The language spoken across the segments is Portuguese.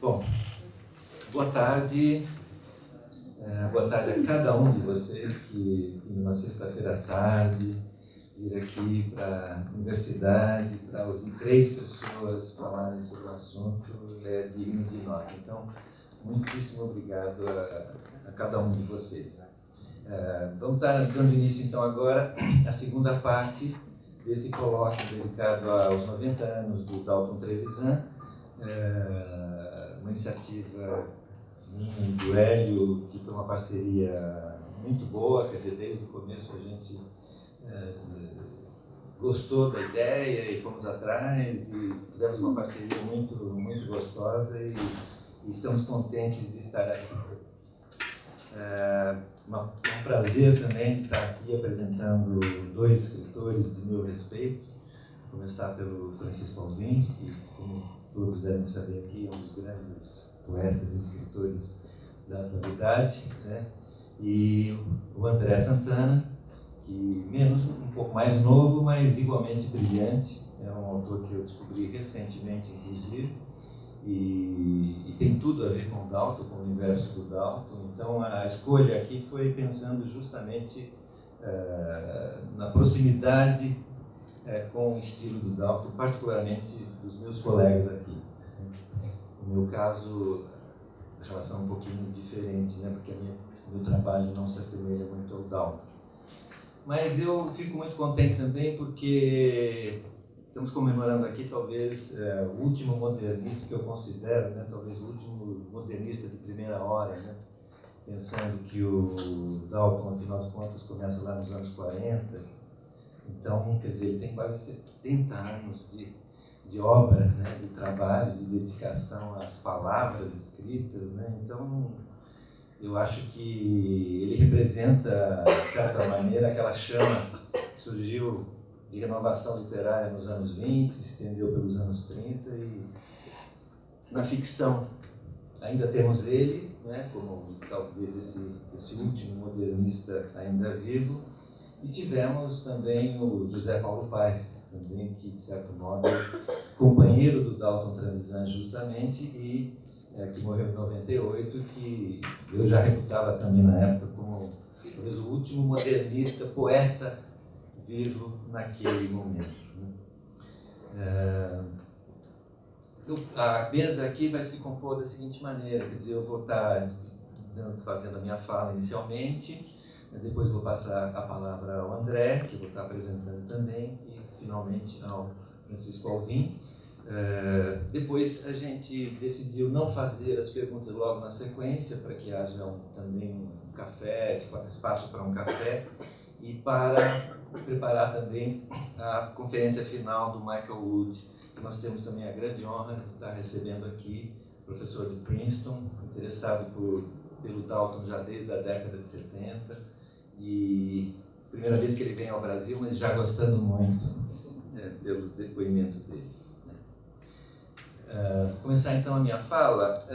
Bom, boa tarde. Boa tarde a cada um de vocês que, numa sexta-feira à tarde, vir aqui para a universidade para ouvir 3 pessoas falarem sobre o assunto é digno de nota. Então, muitíssimo obrigado a cada um de vocês. Vamos estar dando início, então, agora à segunda parte desse colóquio dedicado aos 90 anos do Dalton Trevisan, uma iniciativa do Hélio, que foi uma parceria muito boa, quer dizer, desde o começo a gente gostou da ideia e fomos atrás e fizemos uma parceria muito, muito gostosa e estamos contentes de estar aqui. É um prazer também estar aqui apresentando 2 escritores de meu respeito, começar pelo Francisco Alvim, que, como todos devem saber aqui, é um dos grandes poetas e escritores da atualidade, né? E o André Santana, que um pouco mais novo, mas igualmente brilhante, é um autor que eu descobri recentemente, inclusive, e tem tudo a ver com o Dalton, com o universo do Dalton. Então a escolha aqui foi pensando justamente na proximidade com o estilo do Dalton, particularmente dos meus colegas aqui. No meu caso, a relação é um pouquinho diferente, né? Porque o meu trabalho não se assemelha muito ao Dalton. Mas eu fico muito contente também porque estamos comemorando aqui talvez o último modernista que eu considero, né? Talvez o último modernista de primeira hora, né? Pensando que o Dalton, afinal de contas, começa lá nos anos 40. Então, quer dizer, ele tem quase 70 anos de obra, né, de trabalho, de dedicação às palavras escritas, né? Então, eu acho que ele representa, de certa maneira, aquela chama que surgiu de renovação literária nos anos 20, se estendeu pelos anos 30 e na ficção ainda temos ele, né, como talvez esse último modernista ainda vivo, e tivemos também o José Paulo Paes, também, que, de certo modo, companheiro do Dalton Trevisan justamente, e que morreu em 98, que eu já reputava também na época como talvez o último modernista, poeta vivo naquele momento. A mesa aqui vai se compor da seguinte maneira, quer dizer, eu vou estar fazendo a minha fala inicialmente, depois vou passar a palavra ao André, que vou estar apresentando também, e finalmente ao Francisco Alvim. Depois a gente decidiu não fazer as perguntas logo na sequência, para que haja também um café, espaço para um café, e para preparar também a conferência final do Michael Wood, que nós temos também a grande honra de estar recebendo aqui, professor de Princeton, interessado pelo Dalton já desde a década de 70, e primeira vez que ele vem ao Brasil, mas já gostando muito pelo depoimento dele. Vou começar então a minha fala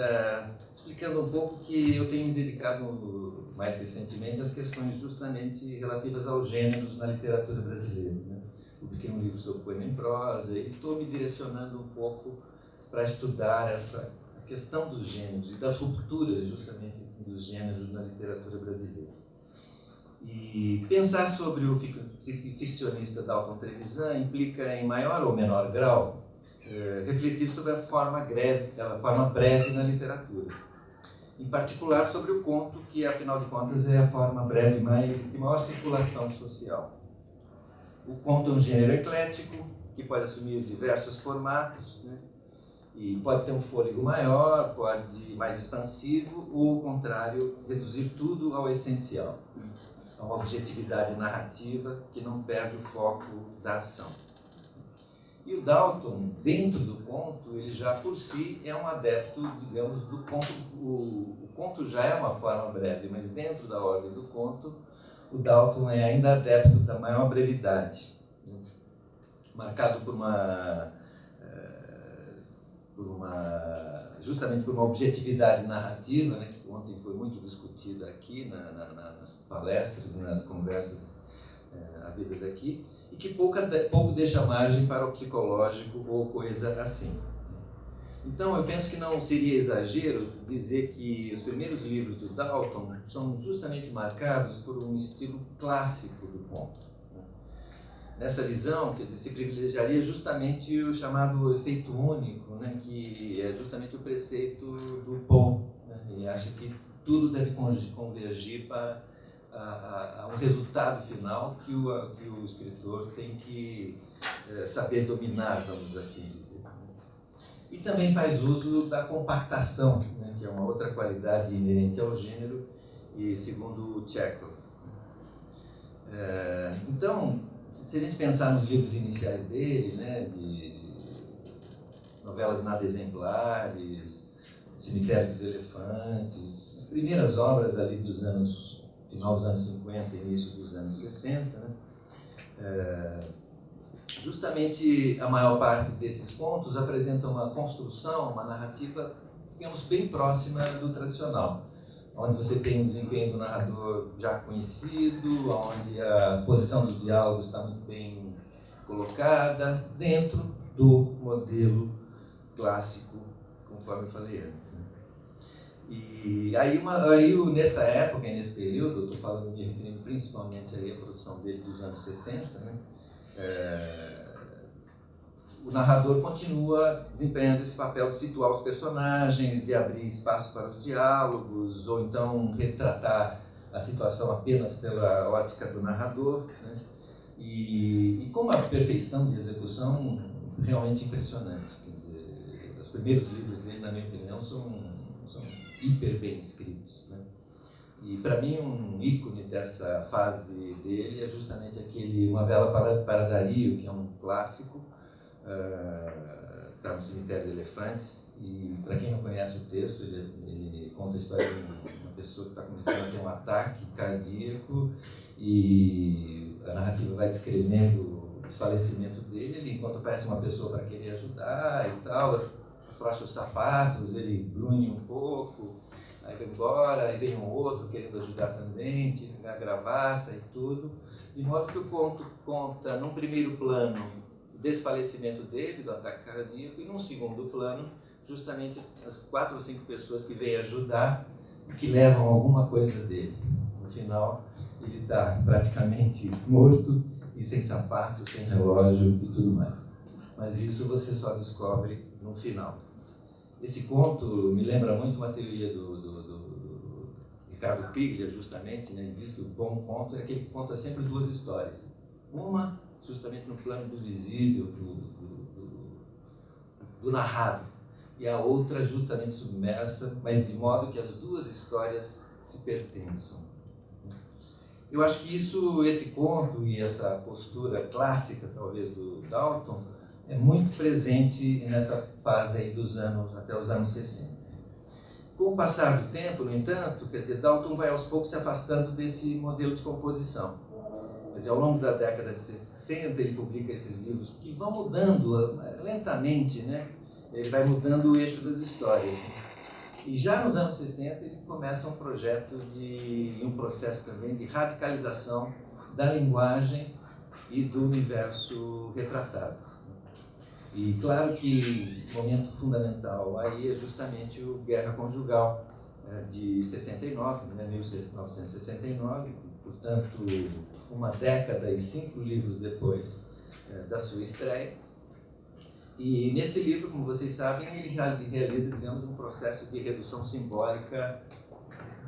explicando um pouco que eu tenho me dedicado mais recentemente às questões justamente relativas aos gêneros na literatura brasileira, né? Publiquei um livro sobre poema em prosa e estou me direcionando um pouco para estudar essa questão dos gêneros e das rupturas justamente dos gêneros na literatura brasileira. E pensar sobre o ficcionista Dalton Trevisan implica, em maior ou menor grau, refletir sobre a forma breve na literatura. Em particular sobre o conto, que afinal de contas é a forma breve de maior circulação social. O conto é um gênero eclético, que pode assumir diversos formatos, né? E pode ter um fôlego maior, pode mais expansivo, ou ao contrário, reduzir tudo ao essencial. A uma objetividade narrativa que não perde o foco da ação. E o Dalton, dentro do conto, ele já por si é um adepto, digamos, do conto. O conto já é uma forma breve, mas dentro da ordem do conto, o Dalton é ainda adepto da maior brevidade, né? Marcado justamente por uma objetividade narrativa, né, que ontem foi muito discutida aqui nas palestras, nas conversas havidas aqui, e que pouco deixa margem para o psicológico ou coisa assim. Então, eu penso que não seria exagero dizer que os primeiros livros do Dalton são justamente marcados por um estilo clássico do Poe. Nessa visão, quer dizer, se privilegiaria justamente o chamado efeito único, né, que é justamente o preceito do Poe. Né, ele acha que tudo deve convergir para um resultado final que o escritor tem que saber dominar, vamos assim dizer. E também faz uso da compactação, né, que é uma outra qualidade inerente ao gênero, e segundo o Chekhov. Então, se a gente pensar nos livros iniciais dele, né, de novelas nada exemplares, Cemitério dos Elefantes, as primeiras obras ali final dos anos 50, início dos anos 60, né, justamente a maior parte desses contos apresenta uma construção, uma narrativa, digamos, bem próxima do tradicional, onde você tem um desempenho do narrador já conhecido, onde a posição dos diálogos está muito bem colocada, dentro do modelo clássico, conforme eu falei antes. Né? E aí, nessa época, nesse período, eu estou me referindo principalmente aí à produção dele dos anos 60, né? O narrador continua desempenhando esse papel de situar os personagens, de abrir espaço para os diálogos, ou então retratar a situação apenas pela ótica do narrador, né? E com uma perfeição de execução realmente impressionante. Quer dizer, os primeiros livros dele, na minha opinião, são hiper bem escritos, né? E para mim um ícone dessa fase dele é justamente aquele Uma Vela para Dario, que é um clássico, está no Cemitério dos Elefantes, e para quem não conhece o texto, ele conta a história de uma pessoa que está começando a ter um ataque cardíaco, e a narrativa vai descrevendo o desfalecimento dele, enquanto aparece uma pessoa para querer ajudar e tal, afrouxa os sapatos, ele grunhe um pouco, aí vai embora, aí vem um outro querendo ajudar também, tira a gravata e tudo, de modo que o conto conta, num primeiro plano, o desfalecimento dele, do ataque cardíaco, e num segundo plano, justamente as 4 ou 5 pessoas que vêm ajudar e que levam alguma coisa dele. No final, ele está praticamente morto e sem sapato, sem relógio e tudo mais. Mas isso você só descobre no final. Esse conto me lembra muito uma teoria do Ricardo Piglia, justamente, né? Ele diz que o bom conto é aquele que conta sempre 2 histórias. Uma, justamente no plano do visível, do narrado, e a outra justamente submersa, mas de modo que as 2 histórias se pertençam. Eu acho que esse conto e essa postura clássica, talvez, do Dalton, é muito presente nessa fase aí até os anos 60. Com o passar do tempo, no entanto, quer dizer, Dalton vai aos poucos se afastando desse modelo de composição. Quer dizer, ao longo da década de 60, ele publica esses livros que vão mudando lentamente, né? Ele vai mudando o eixo das histórias. E já nos anos 60, ele começa um projeto um processo também de radicalização da linguagem e do universo retratado. E claro que o momento fundamental aí é justamente o Guerra Conjugal, de 69, né, 1969, portanto, uma década e 5 livros depois da sua estreia. E nesse livro, como vocês sabem, ele realiza, digamos, um processo de redução simbólica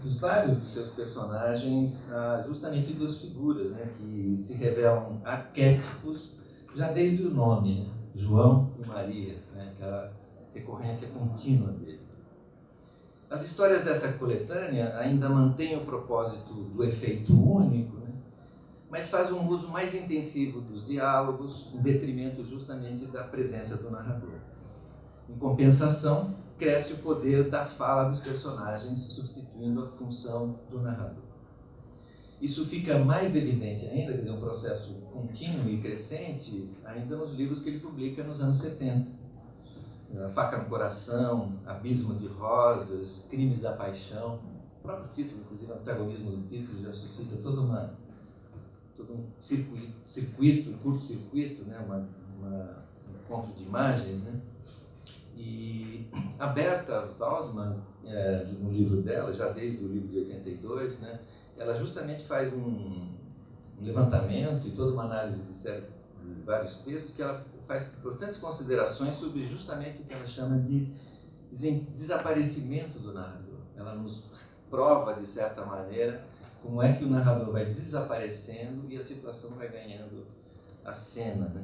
dos vários dos seus personagens a justamente 2 figuras, né, que se revelam arquétipos já desde o nome, né? João e Maria, né? Aquela recorrência contínua dele. As histórias dessa coletânea ainda mantêm o propósito do efeito único, né? Mas faz um uso mais intensivo dos diálogos, em detrimento justamente da presença do narrador. Em compensação, cresce o poder da fala dos personagens, substituindo a função do narrador. Isso fica mais evidente ainda, que é um processo contínuo e crescente, ainda nos livros que ele publica nos anos 70. A Faca no Coração, Abismo de Rosas, Crimes da Paixão. O próprio título, inclusive o antagonismo do título, já suscita todo um circuito, um curto-circuito, né? Um encontro de imagens, né? E a Berta Waldman, no livro dela, já desde o livro de 82, né, ela justamente faz um levantamento e toda uma análise de vários textos que ela faz importantes considerações sobre justamente o que ela chama de desaparecimento do narrador. Ela nos prova, de certa maneira, como é que o narrador vai desaparecendo e a situação vai ganhando a cena, né?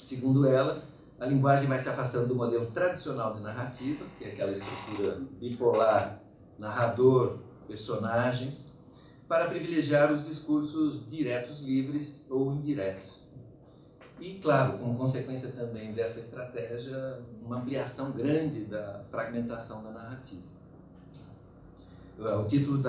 Segundo ela, a linguagem vai se afastando do modelo tradicional de narrativa, que é aquela estrutura bipolar, narrador, personagens, para privilegiar os discursos diretos, livres ou indiretos. E, claro, como consequência também dessa estratégia, uma ampliação grande da fragmentação da narrativa. O título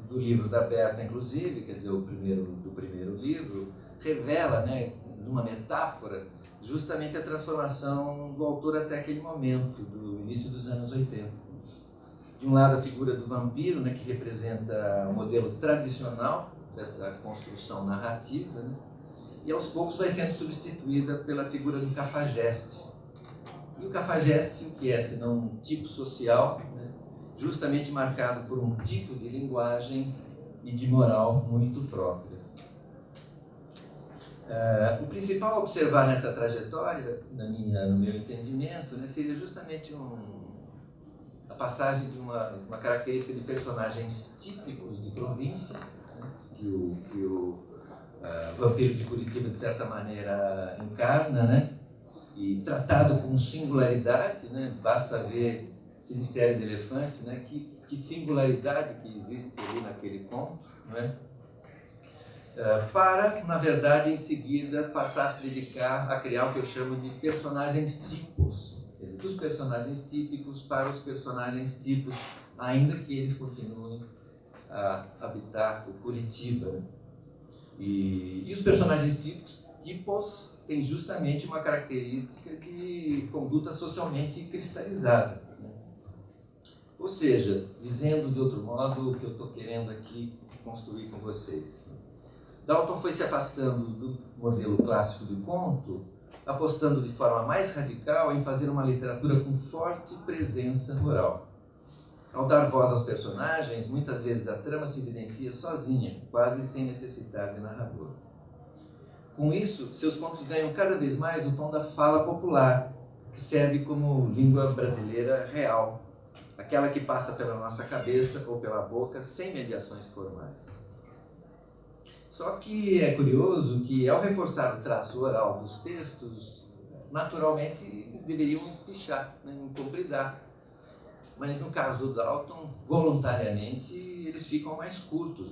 do livro da Berta, inclusive, quer dizer, do primeiro livro, revela, né, numa metáfora, justamente a transformação do autor até aquele momento, do início dos anos 80. De um lado, a figura do vampiro, né, que representa o modelo tradicional dessa construção narrativa, né, e aos poucos vai sendo substituída pela figura do cafajeste. E o cafajeste, o que é, senão um tipo social, né, justamente marcado por um tipo de linguagem e de moral muito própria. O principal a observar nessa trajetória, no meu entendimento, né, seria justamente a passagem de uma característica de personagens típicos de província, né, que o Vampiro de Curitiba, de certa maneira, encarna, né, e tratado com singularidade, né, basta ver Cemitério de Elefantes, né, que singularidade que existe ali naquele conto, né, para, na verdade, em seguida, passar a se dedicar a criar o que eu chamo de personagens tipos. Quer dizer, dos personagens típicos para os personagens tipos, ainda que eles continuem a habitar o Curitiba. Né? E os personagens tipos têm justamente uma característica de conduta socialmente cristalizada. Né? Ou seja, dizendo de outro modo o que eu estou querendo aqui construir com vocês. Dalton foi se afastando do modelo clássico de conto, apostando de forma mais radical em fazer uma literatura com forte presença rural. Ao dar voz aos personagens, muitas vezes a trama se evidencia sozinha, quase sem necessidade de narrador. Com isso, seus contos ganham cada vez mais o tom da fala popular, que serve como língua brasileira real, aquela que passa pela nossa cabeça ou pela boca sem mediações formais. Só que é curioso que, ao reforçar o traço oral dos textos, naturalmente eles deveriam espichar, né, encobridar. Mas no caso do Dalton, voluntariamente, eles ficam mais curtos,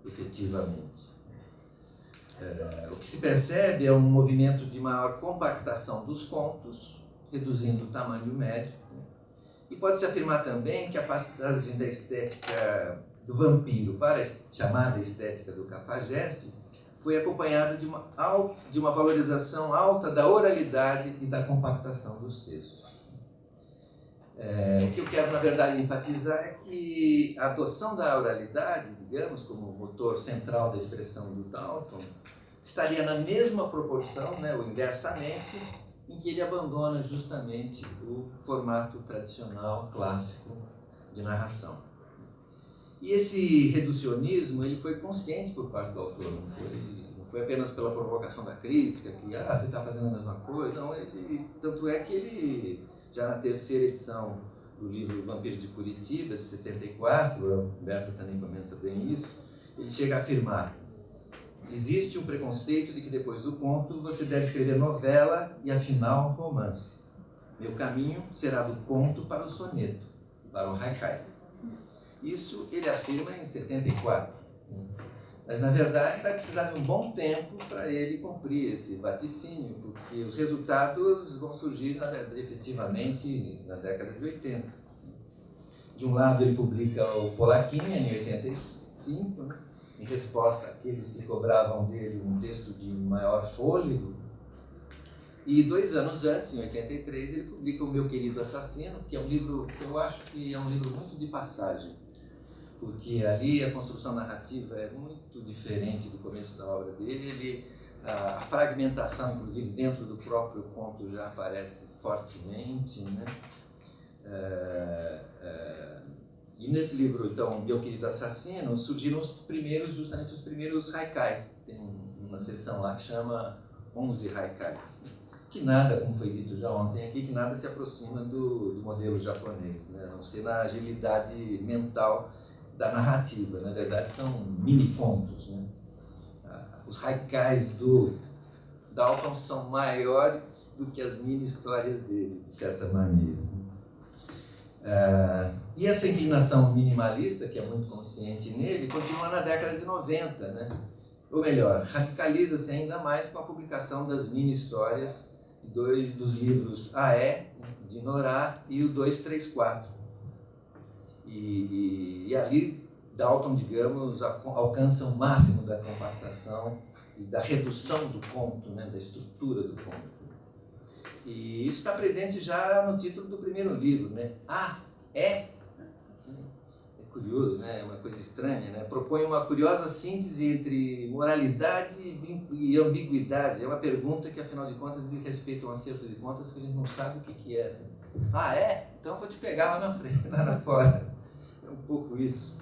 efetivamente. O que se percebe é um movimento de maior compactação dos contos, reduzindo o tamanho médio. Né? E pode-se afirmar também que a passagem da estética do vampiro para a chamada estética do cafajeste foi acompanhada de uma valorização alta da oralidade e da compactação dos textos. O que eu quero, na verdade, enfatizar é que a adoção da oralidade, digamos, como motor central da expressão do Dalton, estaria na mesma proporção, né, ou inversamente, em que ele abandona justamente o formato tradicional, clássico de narração. E esse reducionismo ele foi consciente por parte do autor, não foi apenas pela provocação da crítica, que você está fazendo a mesma coisa, não, tanto é que ele, já na terceira edição do livro Vampiro de Curitiba, de 74, o Humberto também comenta bem isso, ele chega a afirmar: existe um preconceito de que depois do conto você deve escrever novela e afinal romance. Meu caminho será do conto para o soneto, para o haikai. Isso ele afirma em 74. Mas, na verdade, vai precisar de um bom tempo para ele cumprir esse vaticínio, porque os resultados vão surgir, efetivamente, na década de 80. De um lado, ele publica o Polaquinha, em 85, né, em resposta àqueles que cobravam dele um texto de maior fôlego. E 2 anos antes, em 83, ele publica O Meu Querido Assassino, que é um livro que eu acho que é um livro muito de passagem, porque ali a construção narrativa é muito diferente do começo da obra dele, A fragmentação, inclusive, dentro do próprio conto já aparece fortemente, né? E nesse livro, então, Meu Querido Assassino, surgiram justamente os primeiros haikais. Tem uma seção lá que chama 11 haikais. Que nada, como foi dito já ontem aqui, que nada se aproxima do modelo japonês, né? A não ser na agilidade mental da narrativa. Na verdade, são mini-contos, né? Os haikais do Dalton são maiores do que as mini-histórias dele, de certa maneira. E essa inclinação minimalista, que é muito consciente nele, continua na década de 90, né? Ou melhor, radicaliza-se ainda mais com a publicação das mini-histórias dos livros AE, de Nora, e o 234. E ali Dalton, digamos, alcança o máximo da compactação e da redução do conto, né, da estrutura do conto. E isso está presente já no título do primeiro livro, né? É curioso, né? É uma coisa estranha, né? Propõe uma curiosa síntese entre moralidade e ambiguidade. É uma pergunta que, afinal de contas, diz respeito a um acerto de contas que a gente não sabe o que é. Então vou te pegar lá na frente, lá fora. É um pouco isso.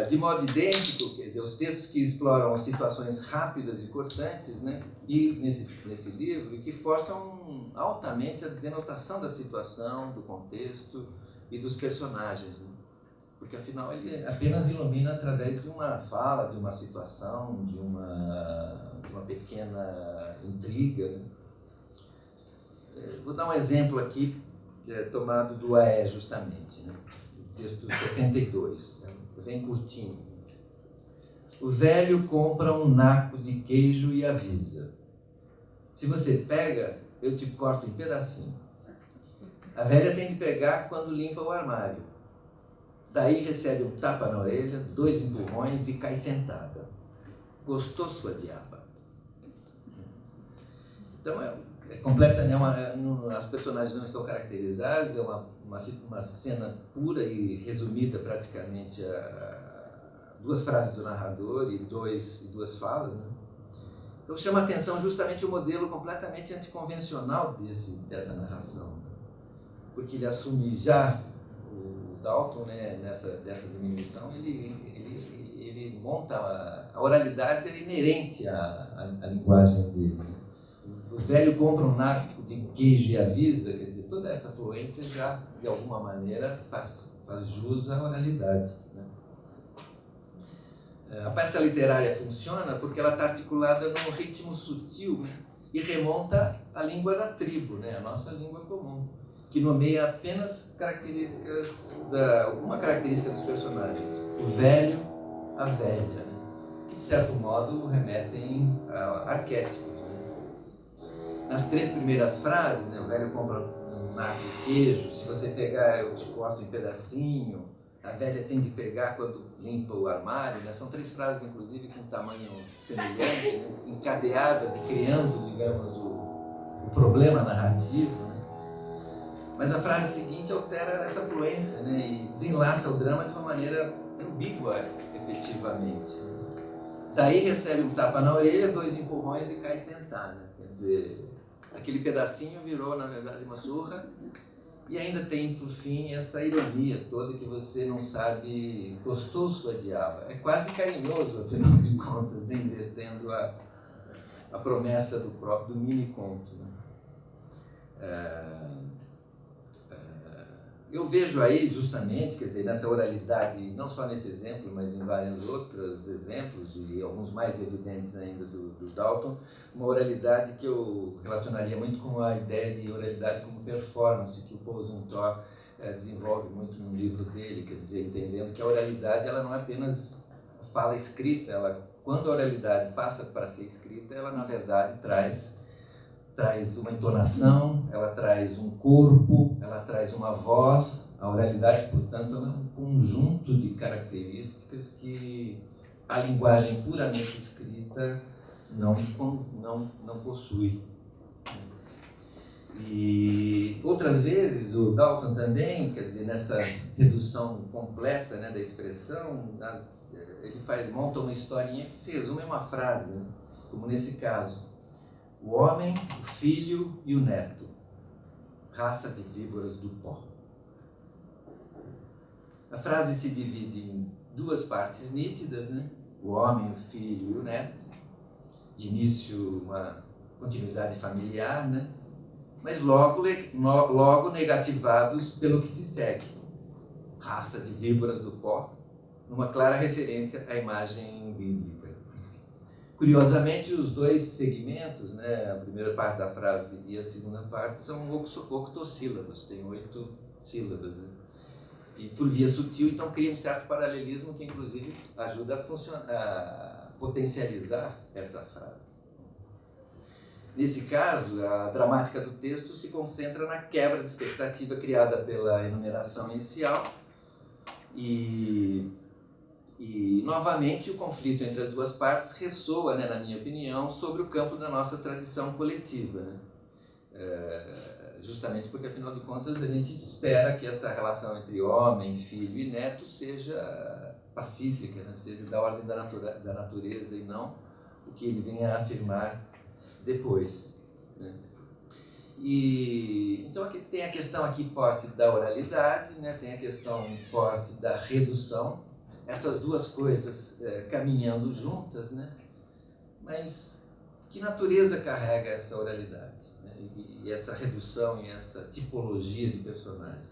De modo idêntico, quer dizer, os textos que exploram situações rápidas e cortantes, né, e nesse livro, e que forçam altamente a denotação da situação, do contexto e dos personagens, né? Porque afinal ele apenas ilumina através de uma fala, de uma situação, de uma pequena intriga, né? Vou dar um exemplo aqui, tomado do AE justamente, né? O texto 72, né? Bem curtinho. O velho compra um naco de queijo e avisa: se você pega, eu te corto em pedacinho. A velha tem de pegar quando limpa o armário. Daí recebe um tapa na orelha, 2 empurrões e cai sentada. Gostou, sua diaba? Então é completa, né? As personagens não estão caracterizadas, é uma cena pura e resumida praticamente a 2 frases do narrador e duas falas, né? Então chama a atenção justamente o modelo completamente anticonvencional dessa narração, né? Porque ele assume já, o Dalton, né, dessa diminuição, ele monta a oralidade inerente à linguagem dele. O velho compra um naco de queijo e avisa, quer dizer, toda essa fluência já, de alguma maneira, faz jus à oralidade, né? A peça literária funciona porque ela está articulada num ritmo sutil, né, e remonta à língua da tribo, né, a nossa língua comum, que nomeia apenas uma característica dos personagens: o velho, a velha, né, que de certo modo remetem a arquétipos. Nas 3 primeiras frases, né, o velho compra um naco de queijo, se você pegar eu te corto em pedacinho, a velha tem de pegar quando limpa o armário, né? São 3 frases, inclusive, com tamanho semelhante, né, encadeadas e criando, digamos, o problema narrativo, né? Mas a frase seguinte altera essa fluência, né, e desenlaça o drama de uma maneira ambígua, efetivamente. Daí recebe um tapa na orelha, 2 empurrões e cai sentada, né? Quer dizer, aquele pedacinho virou, na verdade, uma surra, e ainda tem, por fim, essa ironia toda que você não sabe, gostou sua diaba. É quase carinhoso, afinal de contas, né, invertendo a promessa do mini-conto, né? Eu vejo aí, justamente, quer dizer, nessa oralidade, não só nesse exemplo, mas em vários outros exemplos, e alguns mais evidentes ainda do Dalton, uma oralidade que eu relacionaria muito com a ideia de oralidade como performance, que o Paul Zumthor desenvolve muito no livro dele, quer dizer, entendendo que a oralidade ela não é apenas fala escrita, quando a oralidade passa para ser escrita, ela, na verdade, traz uma entonação, ela traz um corpo, ela traz uma voz. A oralidade, portanto, é um conjunto de características que a linguagem puramente escrita não possui. E outras vezes o Dalton também, quer dizer, nessa redução completa, né, da expressão, ele monta uma historinha que se resume em uma frase, né? como nesse caso, o homem, o filho e o neto, raça de víboras do pó. A frase se divide em duas partes nítidas, né? O homem, o filho e o neto, de início uma continuidade familiar, né? Mas logo negativados pelo que se segue, raça de víboras do pó, numa clara referência à imagem bíblica. Curiosamente, os dois segmentos, né, a primeira parte da frase e a segunda parte, são octossílabos, tem 8 sílabas. Né? E por via sutil, então cria um certo paralelismo que, inclusive, ajuda a potencializar essa frase. Nesse caso, a dramática do texto se concentra na quebra de expectativa criada pela enumeração inicial e novamente, o conflito entre as duas partes ressoa, né, na minha opinião, sobre o campo da nossa tradição coletiva. Né? Justamente porque, afinal de contas, a gente espera que essa relação entre homem, filho e neto seja pacífica, né? Seja da ordem da natureza e não o que ele venha a afirmar depois. Né? Então aqui tem a questão aqui forte da oralidade, né? Tem a questão forte da redução, essas duas coisas caminhando juntas, né? Mas que natureza carrega essa oralidade, né? E essa redução e essa tipologia de personagens?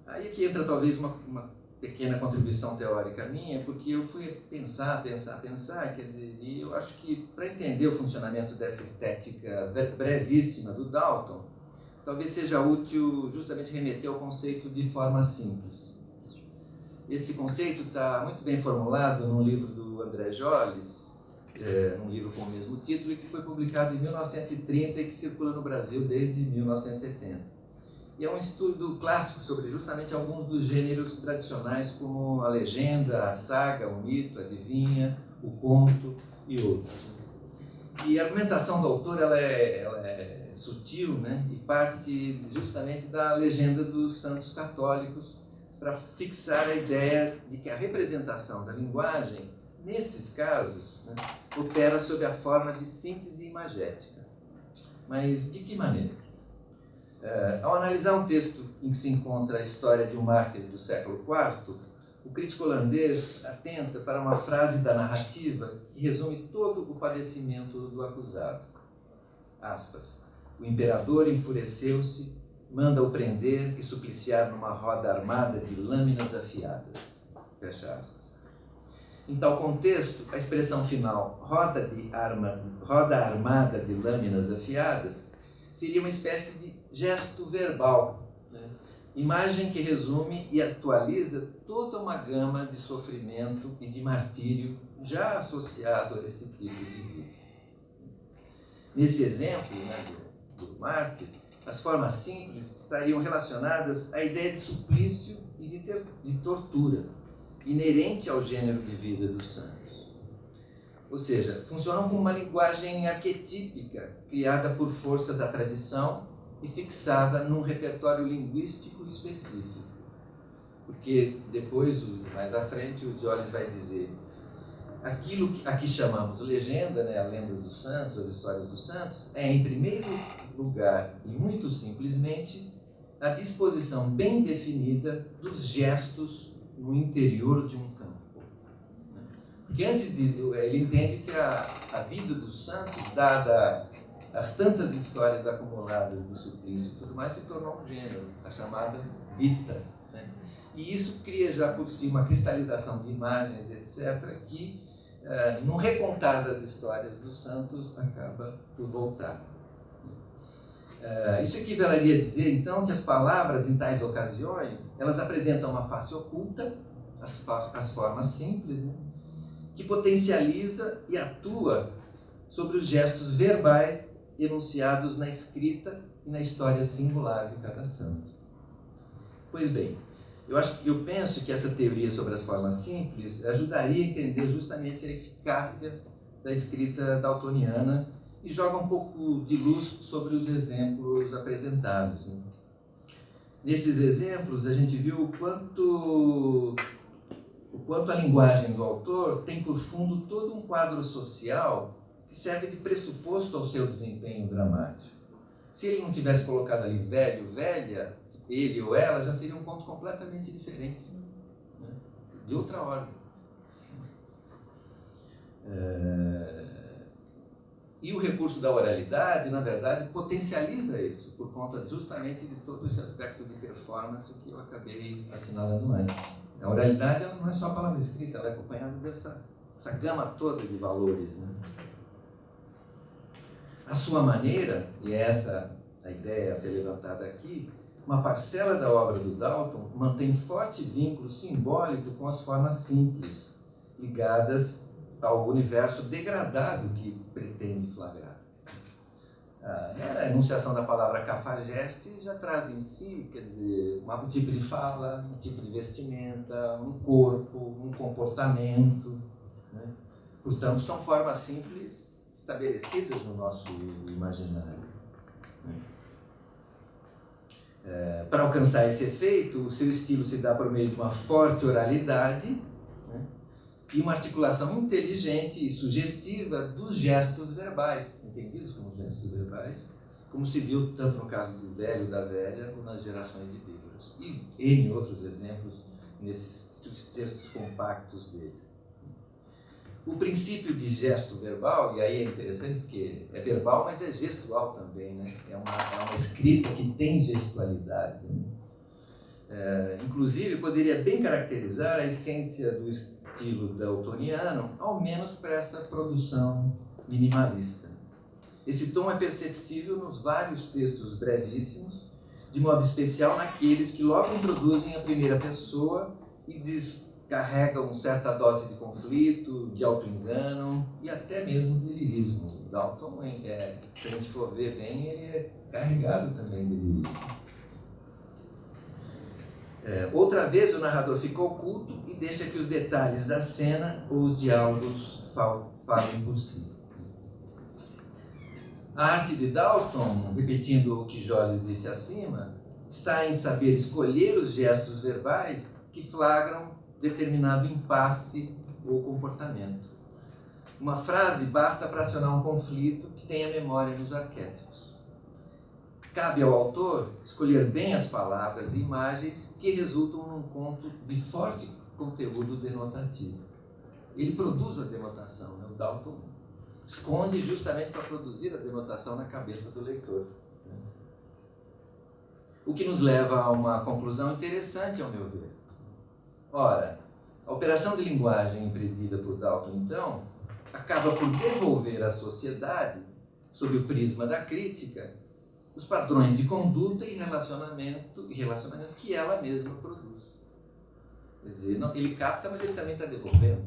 Aí aqui entra talvez uma pequena contribuição teórica minha, porque eu fui pensar, quer dizer, e eu acho que para entender o funcionamento dessa estética brevíssima do Dalton, talvez seja útil justamente remeter ao conceito de forma simples. Esse conceito está muito bem formulado num livro do André Jolles, um livro com o mesmo título, e que foi publicado em 1930 e que circula no Brasil desde 1970. E é um estudo clássico sobre justamente alguns dos gêneros tradicionais, como a legenda, a saga, o mito, a adivinha, o conto e outros. E a argumentação do autor ela é sutil, né? E parte justamente da legenda dos santos católicos, para fixar a ideia de que a representação da linguagem, nesses casos, né, opera sob a forma de síntese imagética. Mas de que maneira? Ao analisar um texto em que se encontra a história de um mártir do século IV, o crítico holandês atenta para uma frase da narrativa que resume todo o padecimento do acusado. Aspas. O imperador enfureceu-se, manda-o prender e supliciar numa roda armada de lâminas afiadas. Fecha aspas. Em tal contexto, a expressão final roda armada de lâminas afiadas seria uma espécie de gesto verbal, né? Imagem que resume e atualiza toda uma gama de sofrimento e de martírio já associado a esse tipo de vida. Nesse exemplo, né, do mártir, as formas simples estariam relacionadas à ideia de suplício e de tortura, inerente ao gênero de vida dos santos. Ou seja, funcionam como uma linguagem arquetípica, criada por força da tradição e fixada num repertório linguístico específico. Porque depois, mais à frente, o Jolles vai dizer aquilo que aqui chamamos legenda, né, a lenda dos santos, as histórias dos santos, é, em primeiro lugar, e muito simplesmente, a disposição bem definida dos gestos no interior de um campo. Porque antes ele entende que a vida dos santos, dada as tantas histórias acumuladas de suplício e tudo mais, se tornou um gênero, a chamada vita. Né? E isso cria já por si uma cristalização de imagens, etc., que no recontar das histórias dos santos acaba por voltar. Isso equivaleria a dizer, então, que as palavras, em tais ocasiões, elas apresentam uma face oculta, as formas simples, né? Que potencializa e atua sobre os gestos verbais enunciados na escrita e na história singular de cada santo. Pois bem, eu penso que essa teoria sobre as formas simples ajudaria a entender justamente a eficácia da escrita daltoniana e joga um pouco de luz sobre os exemplos apresentados. Né? Nesses exemplos, a gente viu o o quanto a linguagem do autor tem por fundo todo um quadro social que serve de pressuposto ao seu desempenho dramático. Se ele não tivesse colocado ali velho, velha, ele ou ela, já seria um conto completamente diferente, né? De outra ordem. E o recurso da oralidade, na verdade, potencializa isso, por conta justamente de todo esse aspecto de performance que eu acabei assinalando antes. A oralidade não é só a palavra escrita, ela é acompanhada dessa gama toda de valores, né? À sua maneira, e essa a ideia a ser levantada aqui, uma parcela da obra do Dalton mantém forte vínculo simbólico com as formas simples, ligadas ao universo degradado que pretende flagrar. A enunciação da palavra cafajeste já traz em si, quer dizer, um tipo de fala, um tipo de vestimenta, um corpo, um comportamento, né? Portanto, são formas simples estabelecidas no nosso imaginário. Para alcançar esse efeito, o seu estilo se dá por meio de uma forte oralidade, né? E uma articulação inteligente e sugestiva dos gestos verbais, entendidos como gestos verbais, como se viu tanto no caso do velho e da velha, ou nas gerações de livros. E N outros exemplos nesses textos compactos dele. O princípio de gesto verbal, e aí é interessante porque é verbal, mas é gestual também, né? É uma escrita que tem gestualidade, né? Inclusive, poderia bem caracterizar a essência do estilo daltoniano, ao menos para essa produção minimalista. Esse tom é perceptível nos vários textos brevíssimos, de modo especial naqueles que logo introduzem a primeira pessoa e descarregam certa dose de conflito, de auto-engano e até mesmo de lirismo. O Dalton, se a gente for ver bem, ele é carregado também de lirismo. Outra vez o narrador fica oculto e deixa que os detalhes da cena ou os diálogos falem por si. A arte de Dalton, repetindo o que Jolis disse acima, está em saber escolher os gestos verbais que flagram determinado impasse ou comportamento. Uma frase basta para acionar um conflito que tenha memória nos arquétipos. Cabe ao autor escolher bem as palavras e imagens que resultam num conto de forte conteúdo denotativo. Ele produz a denotação, né? O Dalton esconde justamente para produzir a denotação na cabeça do leitor. O que nos leva a uma conclusão interessante, ao meu ver. Ora, a operação de linguagem empreendida por Dalton, então, acaba por devolver à sociedade, sob o prisma da crítica, os padrões de conduta e relacionamentos que ela mesma produz. Quer dizer, não, ele capta, mas ele também está devolvendo.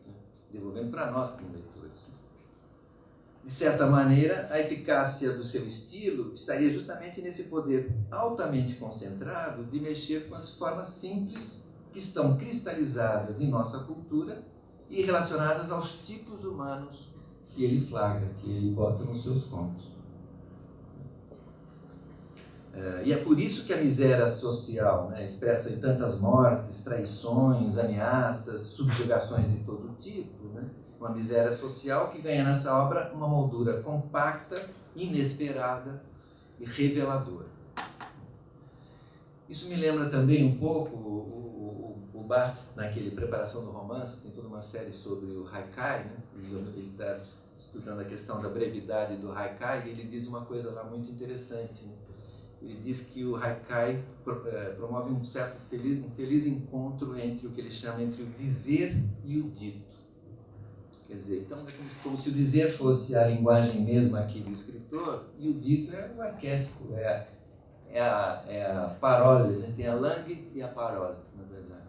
Né? Devolvendo para nós, como leitores. De certa maneira, a eficácia do seu estilo estaria justamente nesse poder altamente concentrado de mexer com as formas simples que estão cristalizadas em nossa cultura e relacionadas aos tipos humanos que ele flagra, que ele bota nos seus contos. E é por isso que a miséria social, né, expressa em tantas mortes, traições, ameaças, subjugações de todo tipo, né, uma miséria social que ganha nessa obra uma moldura compacta, inesperada e reveladora. Isso me lembra também um pouco o Barthes, naquele Preparação do Romance, tem toda uma série sobre o haikai, né, e ele está estudando a questão da brevidade do haikai, e ele diz uma coisa lá muito interessante, né? Ele diz que o haikai promove um feliz encontro entre o que ele chama entre o dizer e o dito. Quer dizer, então é como se o dizer fosse a linguagem mesma aqui do escritor e o dito é o arquétipo, é a parole, né? Tem a langue e a parole, na verdade.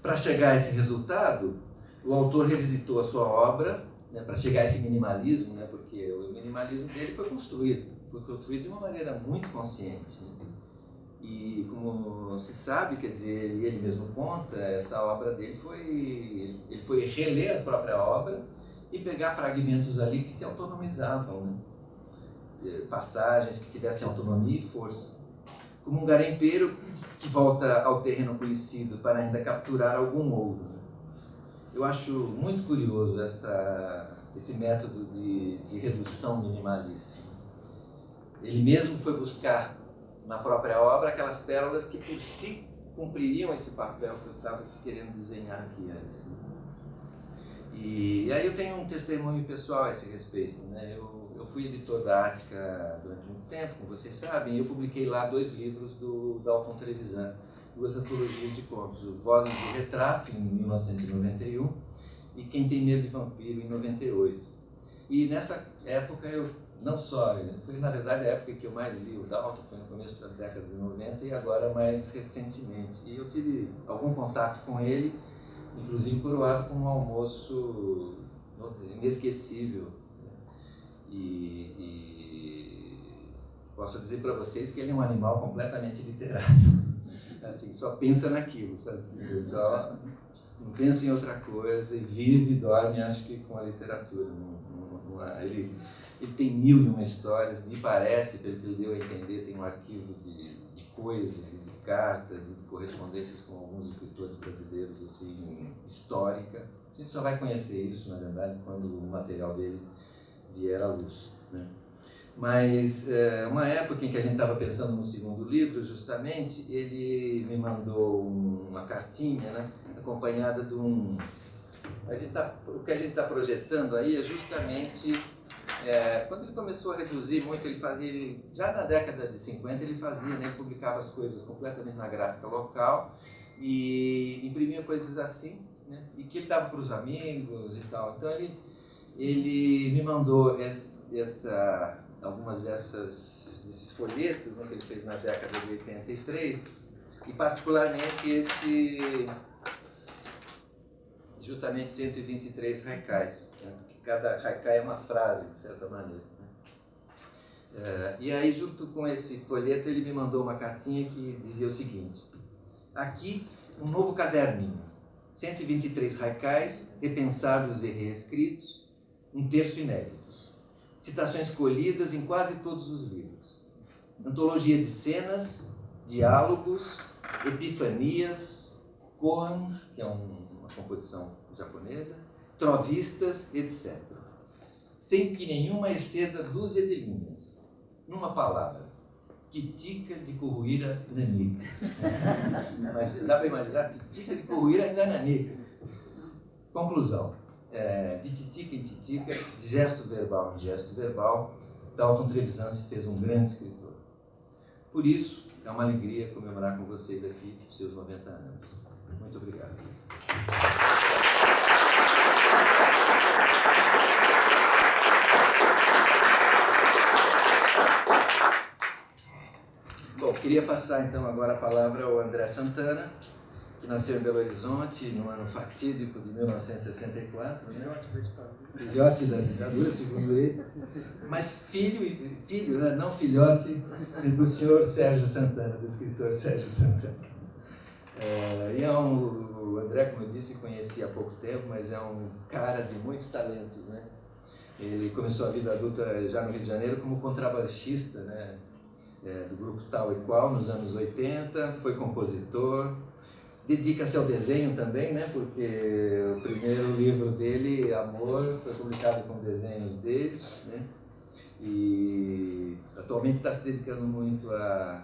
Para chegar a esse resultado, o autor revisitou a sua obra, né, para chegar a esse minimalismo, né, porque o minimalismo dele foi construído de uma maneira muito consciente. Né? E como se sabe, quer dizer, ele mesmo conta, essa obra dele ele foi reler a própria obra e pegar fragmentos ali que se autonomizavam, né? Passagens que tivessem autonomia e força. como um garimpeiro que volta ao terreno conhecido para ainda capturar algum ouro. Eu acho muito curioso esse método de redução minimalista. Ele mesmo foi buscar na própria obra aquelas pérolas que por si cumpririam esse papel que eu estava querendo desenhar aqui antes. E aí eu tenho um testemunho pessoal a esse respeito, né? Eu fui editor da Ática durante muito tempo, como vocês sabem, e eu publiquei lá 2 livros do Dalton Trevisan, 2 antologias de contos, o Vozes do Retrato, em 1991, e Quem Tem Medo de Vampiro, em 98. E nessa época eu não só, foi na verdade a época que eu mais li o Dalton, foi no começo da década de 90 e agora mais recentemente. E eu tive algum contato com ele, inclusive coroado com um almoço inesquecível. E posso dizer para vocês que ele é um animal completamente literário. Assim, só pensa naquilo, sabe? Ele só não pensa em outra coisa e vive e dorme, acho que com a literatura. Ele tem 1001 histórias, me parece, pelo que ele deu a entender, tem um arquivo de coisas e de cartas e de correspondências com alguns escritores brasileiros, assim, histórica. A gente só vai conhecer isso, na verdade, quando o material dele vier à luz, né? Mas uma época em que a gente estava pensando no segundo livro, justamente, ele me mandou uma cartinha, né, acompanhada de um... o que a gente está projetando aí é justamente... quando ele começou a reduzir muito, já na década de 50 ele fazia, né, publicava as coisas completamente na gráfica local e imprimia coisas assim, né, e que ele dava para os amigos e tal. Então ele me mandou algumas desses folhetos, né, que ele fez na década de 83, e particularmente justamente 123 haikais, né, porque cada haikai é uma frase, de certa maneira, né? E aí, junto com esse folheto, ele me mandou uma cartinha que dizia o seguinte: aqui, um novo caderninho, 123 haikais, repensados e reescritos, 1/3 inéditos. Citações colhidas em quase todos os livros. Antologia de cenas, diálogos, epifanias, koans, que é uma composição japonesa, trovistas, etc. Sem que nenhuma exceda 12 de linhas. Numa palavra, Titica de Curruíra Nanica. Mas dá para imaginar, Titica de Curruíra ainda Nanica. Conclusão. De titica em titica, de gesto verbal em gesto verbal, Dalton Trevisan se fez um grande escritor. Por isso, é uma alegria comemorar com vocês aqui os seus 90 anos. Muito obrigado. Bom, queria passar então agora a palavra ao André Santana, que nasceu em Belo Horizonte no ano fatídico de 1964, filhote da ditadura, segundo ele, mas filho, né? Não filhote, do senhor Sérgio Santana, do escritor Sérgio Santana. O André, como eu disse, conheci há pouco tempo, mas é um cara de muitos talentos, né? Ele começou a vida adulta já no Rio de Janeiro como contrabaixista, né? Do grupo Tal e Qual, nos anos 80, foi compositor, dedica-se ao desenho também, né? Porque o primeiro livro dele, Amor, foi publicado com desenhos dele, né? E atualmente está se dedicando muito a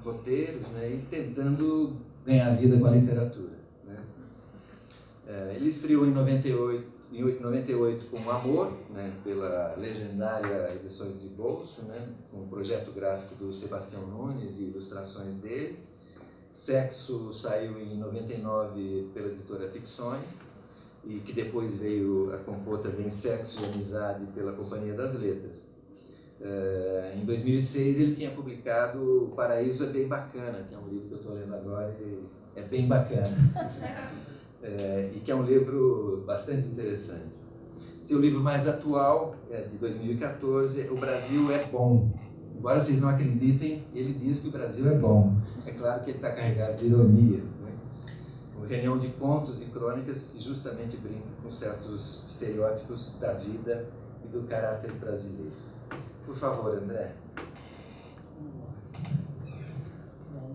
roteiros, né? E tentando ganhar vida com a literatura, né? Ele estreou em 98 com Amor, né? Pela legendária Edições de Bolso, né? Com o projeto gráfico do Sebastião Nunes e ilustrações dele. Sexo saiu em 99 pela editora Ficções, e que depois veio a compor também Sexo e Amizade pela Companhia das Letras. Em 2006 ele tinha publicado O Paraíso é Bem Bacana, que é um livro que eu estou lendo agora e é bem bacana, e que é um livro bastante interessante. Seu livro mais atual é de 2014, O Brasil é Bom. Embora vocês não acreditem, ele diz que o Brasil é bom. É claro que ele está carregado de ironia, né? Uma reunião de contos e crônicas que justamente brinca com certos estereótipos da vida e do caráter brasileiro. Por favor, André.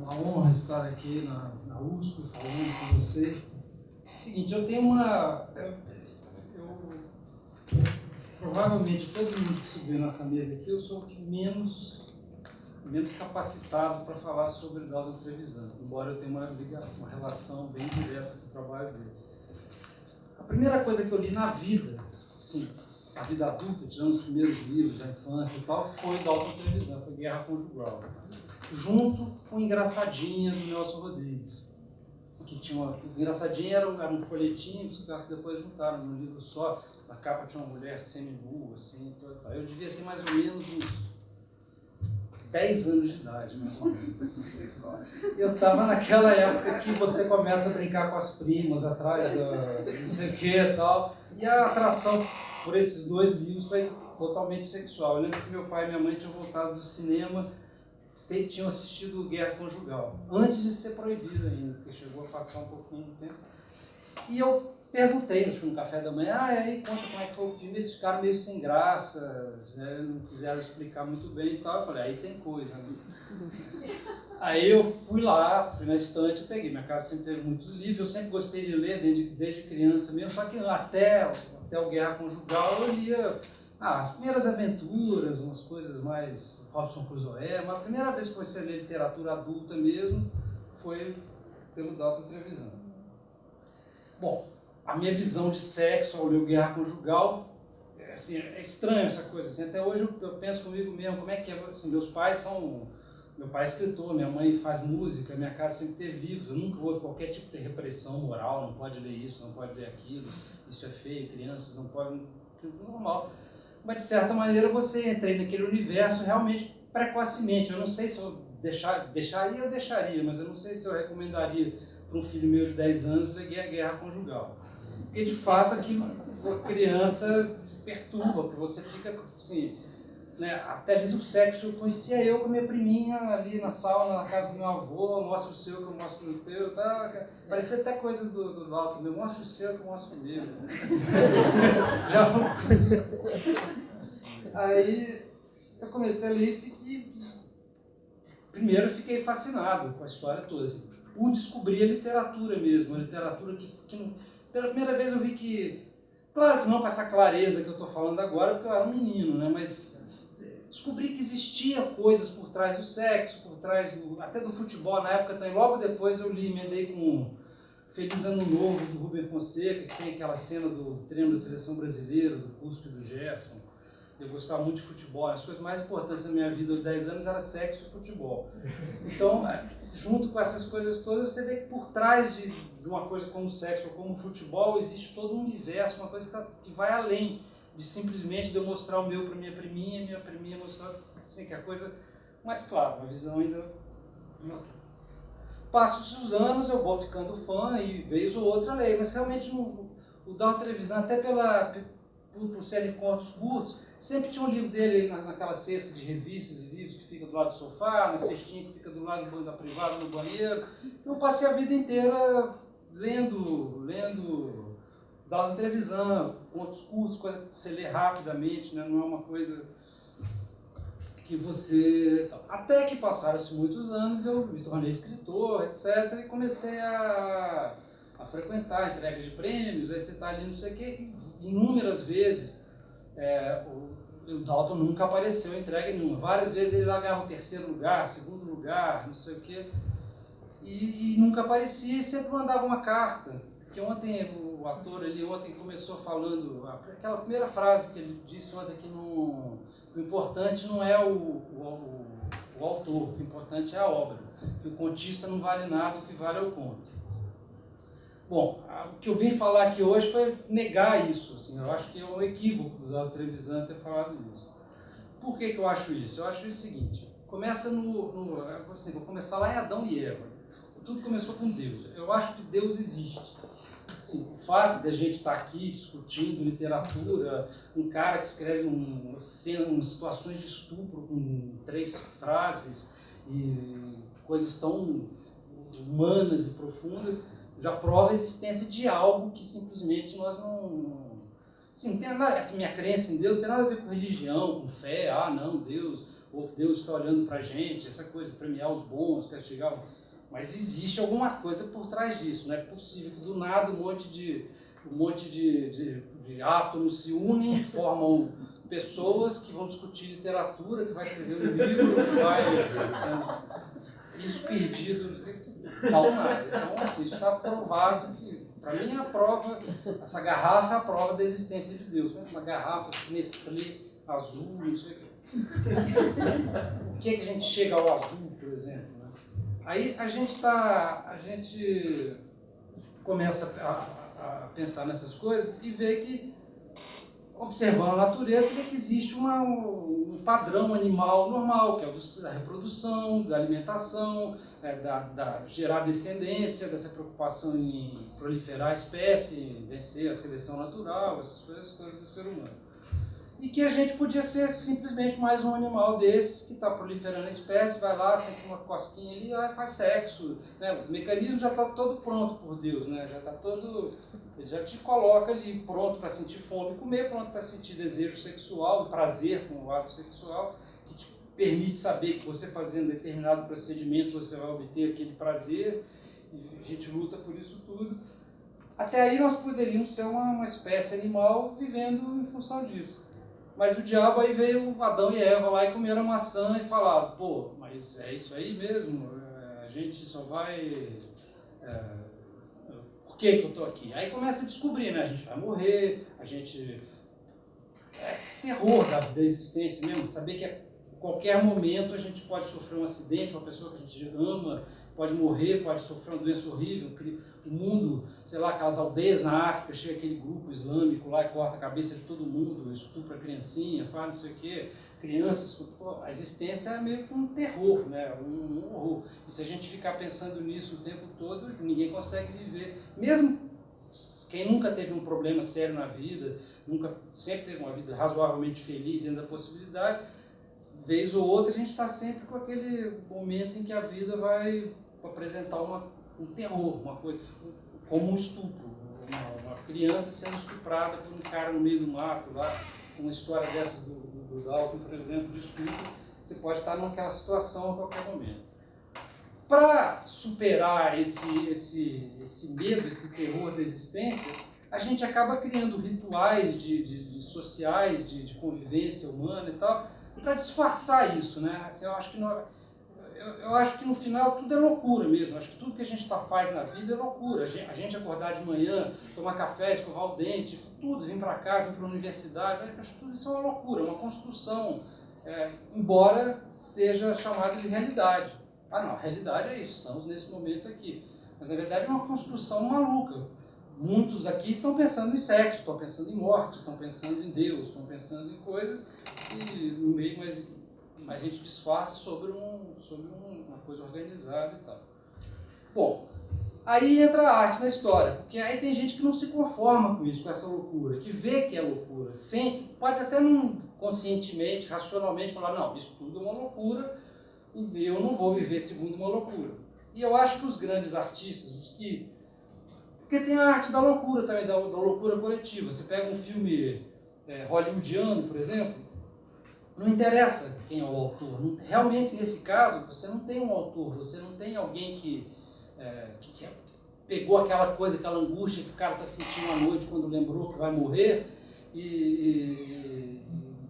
uma honra estar aqui na USP falando com você. Seguinte, eu tenho uma... provavelmente todo mundo que subiu nessa mesa aqui, eu sou o que menos capacitado para falar sobre o Dalton Trevisan, embora eu tenha uma relação bem direta com o trabalho dele. A primeira coisa que eu li na vida, assim, a vida adulta, tirando os primeiros livros da infância e tal, foi Dalton Trevisan, foi Guerra Conjugal, junto com Engraçadinha, do Nelson Rodrigues. Que tinha Engraçadinha era um folhetinho que depois juntaram num livro só, na capa tinha uma mulher semi-nua, assim, tal. Eu devia ter mais ou menos uns 10 anos de idade, mais ou menos. Eu estava naquela época que você começa a brincar com as primas atrás da não sei o que e tal, e a atração por esses dois livros foi totalmente sexual. Eu lembro que meu pai e minha mãe tinham voltado do cinema, tinham assistido Guerra Conjugal, antes de ser proibido ainda, porque chegou a passar um pouquinho de tempo. E eu perguntei, acho que no café da manhã, aí conta como é que foi o filme, eles ficaram meio sem graça, né, não quiseram explicar muito bem e tal. Eu falei, aí tem coisa, né? Aí eu fui lá, fui na estante e peguei. Minha casa sempre teve muitos livros, eu sempre gostei de ler desde criança mesmo, só que até o Guerra Conjugal eu lia as primeiras aventuras, umas coisas mais Robinson Crusoe, mas a primeira vez que eu comecei a ler literatura adulta mesmo foi pelo Dalton Trevisan. Bom, a minha visão de sexo ao ler o Guerra Conjugal, assim, é estranho essa coisa. Assim, até hoje eu penso comigo mesmo, como é que é? Assim, meu pai é escritor, minha mãe faz música, minha casa sempre teve livros, eu nunca houve qualquer tipo de repressão moral, não pode ler isso, não pode ler aquilo, isso é feio, crianças não podem, normal. Mas de certa maneira você entra naquele universo realmente precocemente. Eu não sei se eu deixaria, mas eu não sei se eu recomendaria para um filho meu de 10 anos ler Guerra Conjugal. Porque de fato aquilo a criança perturba, porque você fica assim, né, até diz o sexo, eu conhecia eu com a minha priminha ali na sala, na casa do meu avô, mostra o seu que eu mostro o teu, tá? Parecia até coisa do Dalton, meu, mostra o seu que eu mostro o meu. Aí eu comecei a ler isso e primeiro eu fiquei fascinado com a história toda, assim, por descobrir a literatura mesmo, a literatura que não, pela primeira vez eu vi que, claro que não com essa clareza que eu estou falando agora, porque eu era um menino, né, mas descobri que existia coisas por trás do sexo, por trás até do futebol na época também. Logo depois eu emendei com Feliz Ano Novo, do Rubem Fonseca, que tem aquela cena do treino da seleção brasileira, do Cuspe e do Gerson. Eu gostava muito de futebol. As coisas mais importantes da minha vida aos 10 anos era sexo e futebol. Então, junto com essas coisas todas, você vê que por trás de uma coisa como sexo ou como futebol, existe todo um universo, uma coisa que vai além de simplesmente de eu mostrar o meu para minha priminha mostrar assim, que a coisa mais clara, uma visão ainda. Passam-se os anos, eu vou ficando fã e vez ou outra leio, mas realmente o Dalton Trevisan, até por serem contos curtos, sempre tinha um livro dele naquela cesta de revistas e livros que fica do lado do sofá, na cestinha que fica do lado da privada, no banheiro. Então eu passei a vida inteira lendo Dalton Trevisan, contos curtos, coisa que você lê rapidamente, né? Não é uma coisa que você... Até que passaram-se muitos anos, eu me tornei escritor, etc., e comecei a frequentar entregas de prêmios, aí você está ali, não sei o quê, inúmeras vezes. O Dalton nunca apareceu em entrega nenhuma. Várias vezes ele lá ganhava o terceiro lugar, segundo lugar, não sei o quê, e nunca aparecia, e sempre mandava uma carta. Que ontem, o ator ali ontem começou falando, aquela primeira frase que ele disse ontem, que o importante não é o autor, o importante é a obra, que o contista não vale nada, o que vale é o conto. Bom, o que eu vim falar aqui hoje foi negar isso, assim, eu acho que é um equívoco do Dalton Trevisan ter falado isso. Por que eu acho isso? Eu acho o seguinte, começa assim, vou começar lá em Adão e Eva. Tudo começou com Deus. Eu acho que Deus existe. Assim, o fato de a gente estar aqui discutindo literatura, um cara que escreve umas situações de estupro com 3 frases e coisas tão humanas e profundas, já prova a existência de algo que simplesmente nós não... Assim, não tem nada, essa minha crença em Deus não tem nada a ver com religião, com fé, não, Deus, ou Deus está olhando pra gente, essa coisa, premiar os bons, castigar os... Mas existe alguma coisa por trás disso, não é possível que do nada um monte de átomos se unem, formam pessoas que vão discutir literatura, que vai escrever um livro, que vai... isso perdido, não sei, tal nada. Então, assim, isso está provado que, para mim, é a prova, essa garrafa é a prova da existência de Deus. Né? Uma garrafa Nestlé azul, não sei o que. Por que a gente chega ao azul, por exemplo? Né? Aí a gente começa a pensar nessas coisas e vê que, observando a natureza, vê que existe um padrão animal normal, que é o da reprodução, da alimentação, gerar descendência, dessa preocupação em proliferar a espécie, vencer a seleção natural, essas coisas todas do ser humano. E que a gente podia ser simplesmente mais um animal desses que está proliferando a espécie, vai lá, sente uma cosquinha ali, faz sexo. Né? O mecanismo já está todo pronto por Deus, né? Já está todo... Ele já te coloca ali pronto para sentir fome e comer, pronto para sentir desejo sexual, prazer com o ato sexual, que te permite saber que você fazendo determinado procedimento você vai obter aquele prazer, e a gente luta por isso tudo. Até aí nós poderíamos ser uma espécie animal vivendo em função disso. Mas o diabo aí veio Adão e Eva lá e comeram a maçã e falaram, pô, mas é isso aí mesmo? A gente só vai... Por que eu estou aqui? Aí começa a descobrir, né? A gente vai morrer, a gente... Esse terror da existência mesmo, saber que a qualquer momento a gente pode sofrer um acidente, uma pessoa que a gente ama, pode morrer, pode sofrer uma doença horrível, o mundo, sei lá, aquelas aldeias na África, chega aquele grupo islâmico lá e corta a cabeça de todo mundo, estupra a criancinha, faz não sei o quê, crianças, pô, a existência é meio que um terror, né? Um horror. E se a gente ficar pensando nisso o tempo todo, ninguém consegue viver. Mesmo quem nunca teve um problema sério na vida, sempre teve uma vida razoavelmente feliz dentro da possibilidade, vez ou outra a gente está sempre com aquele momento em que a vida vai apresentar um terror, uma coisa, como um estupro, uma criança sendo estuprada por um cara no meio do mato, lá, uma história dessas do Dalton, por exemplo, de estupro, você pode estar naquela situação a qualquer momento. Para superar esse medo, esse terror da existência, a gente acaba criando rituais sociais, de convivência humana e tal, para disfarçar isso, né? Assim, eu acho que no final tudo é loucura mesmo. Acho que tudo que a gente faz na vida é loucura. A gente acordar de manhã, tomar café, escovar o dente, tudo, vir para cá, vir para a universidade, acho que tudo isso é uma loucura, uma construção, embora seja chamada de realidade. Não, a realidade é isso, estamos nesse momento aqui. Mas na verdade é uma construção maluca. Muitos aqui estão pensando em sexo, estão pensando em morte, estão pensando em Deus, estão pensando em coisas e no meio mais a gente disfarça sobre uma coisa organizada e tal. Bom, aí entra a arte na história, porque aí tem gente que não se conforma com isso, com essa loucura, que vê que é loucura, sente, pode até não conscientemente, racionalmente falar, não, isso tudo é uma loucura e eu não vou viver segundo uma loucura. E eu acho que os grandes artistas, porque tem a arte da loucura também, da loucura coletiva. Você pega um filme hollywoodiano, por exemplo, não interessa quem é o autor. Realmente, nesse caso, você não tem um autor, você não tem alguém que pegou aquela coisa, aquela angústia que o cara está sentindo à noite quando lembrou que vai morrer e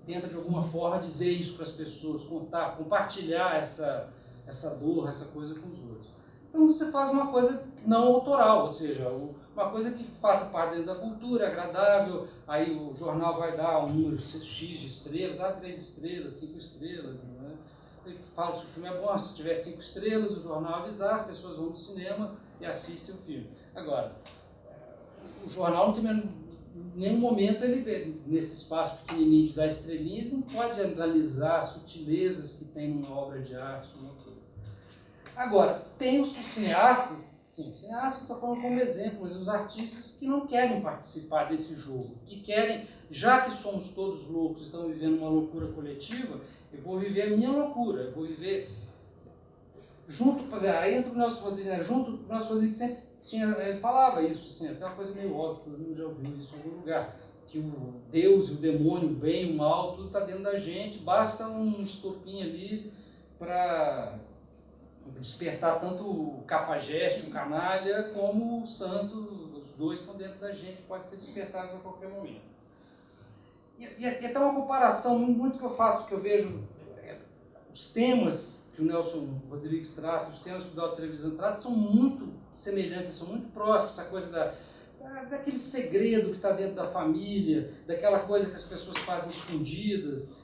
tenta, de alguma forma, dizer isso para as pessoas, compartilhar essa dor, essa coisa com os outros. Então você faz uma coisa não autoral, ou seja, uma coisa que faça parte dentro da cultura, agradável, aí o jornal vai dar um número X de estrelas, 3 estrelas, 5 estrelas, né? Ele fala se o filme é bom, se tiver 5 estrelas, o jornal avisar, as pessoas vão no cinema e assistem o filme. Agora, o jornal não tem em nenhum momento, ele, nesse espaço pequenininho de dar estrelinha, ele não pode analisar as sutilezas que tem numa obra de arte, uma coisa. Agora, tem os cineastas, sim, cineastas que eu estou falando como exemplo, mas os artistas que não querem participar desse jogo, que querem, já que somos todos loucos, estamos vivendo uma loucura coletiva, eu vou viver a minha loucura, eu vou viver junto, por exemplo, aí entra o Nelson Rodrigues, né? Junto, o Nelson Rodrigues sempre ele falava isso, assim, até uma coisa meio óbvia, todo mundo já ouviu isso em algum lugar, que o Deus e o demônio, o bem, o mal, tudo está dentro da gente, basta um estopim ali para despertar tanto o cafajeste, um canalha, como o santo, os dois estão dentro da gente, podem ser despertados a qualquer momento. E até uma comparação muito que eu faço, porque eu vejo os temas que o Nelson Rodrigues trata, os temas que o Dalton Trevisan trata, são muito semelhantes, são muito próximos, essa coisa daquele segredo que está dentro da família, daquela coisa que as pessoas fazem escondidas.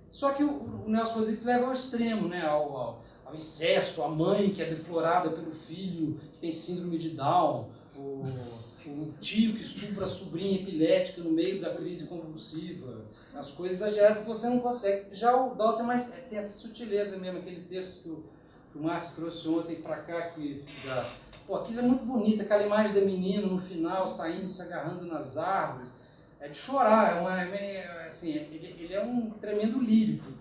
Só que o Nelson Rodrigues leva ao extremo, né? ao incesto, a mãe que é deflorada pelo filho que tem síndrome de Down, o tio que estupra a sobrinha epilética no meio da crise convulsiva, as coisas exageradas que você não consegue. Já o Dalton tem essa sutileza mesmo, aquele texto que o Márcio trouxe ontem para cá, aquilo é muito bonito, aquela imagem da menina no final, saindo, se agarrando nas árvores, é de chorar, ele é um tremendo lírico,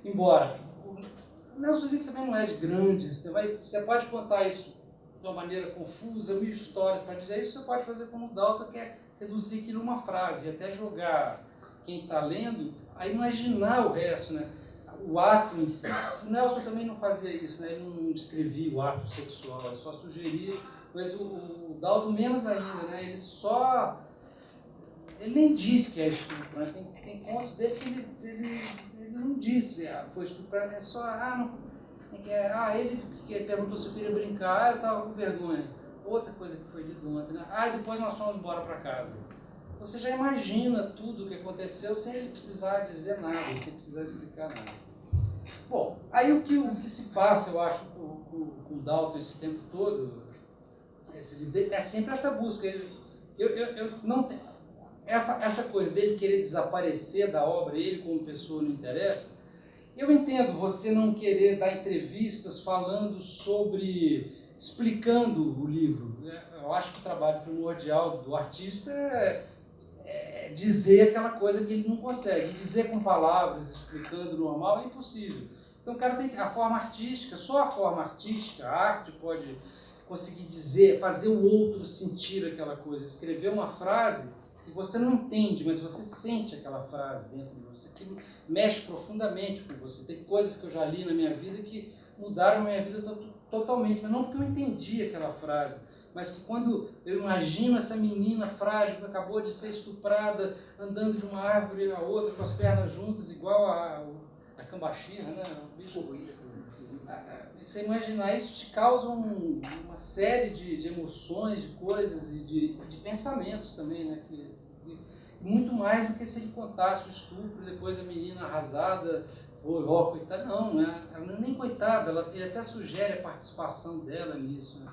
embora o Nelson Rodrigues também não é de grandes, você pode contar isso de uma maneira confusa, 1000 histórias para dizer isso, você pode fazer como o Dalton, que é reduzir aquilo a uma frase, até jogar quem está lendo a imaginar o resto, né? O ato em si. O Nelson também não fazia isso, né? Ele não descrevia o ato sexual, ele só sugeria, mas o Dalton menos ainda, né? Ele nem diz que é estupro, né? Tem contos dele que ele não diz que foi estuprado, é só, ele que perguntou se eu queria brincar, eu estava com vergonha. Outra coisa que foi dito ontem, né? Depois nós fomos embora para casa. Você já imagina tudo o que aconteceu sem ele precisar dizer nada, sem precisar explicar nada. Bom, aí o que se passa, eu acho, com o Dalton esse tempo todo, esse livro, é sempre essa busca. Eu não tenho, essa coisa dele querer desaparecer da obra, ele como pessoa não interessa. Eu entendo você não querer dar entrevistas falando explicando o livro. Eu acho que o trabalho primordial do artista é dizer aquela coisa que ele não consegue. Dizer com palavras, explicando normal, é impossível. Então o cara tem a forma artística, só a forma artística, a arte pode conseguir dizer, fazer o outro sentir aquela coisa, escrever uma frase que você não entende, mas você sente aquela frase dentro de você, aquilo mexe profundamente com você. Tem coisas que eu já li na minha vida que mudaram a minha vida totalmente, mas não porque eu entendi aquela frase, mas que quando eu imagino essa menina frágil que acabou de ser estuprada, andando de uma árvore a outra com as pernas juntas, igual a cambaxira, né? O bicho ruim. Você imaginar isso te causa uma série de emoções, de coisas e de pensamentos também, né? Muito mais do que se ele contasse o estupro e depois a menina arrasada, coitada, não, né? Ela não é nem coitada, ele até sugere a participação dela nisso, né?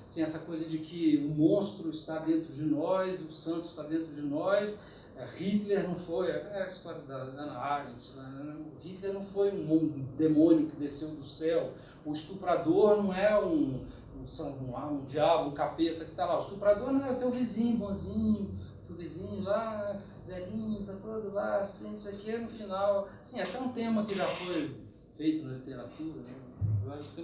Assim, essa coisa de que o monstro está dentro de nós, o santo está dentro de nós. Hitler não foi, a história da Hannah Arendt, Hitler não foi um demônio que desceu do céu, o estuprador não é um diabo, um capeta que está lá, o estuprador não é o teu vizinho bonzinho, teu vizinho lá, velhinho, está todo lá, assim, isso aqui, no final, assim, até um tema que já foi feito na literatura, né?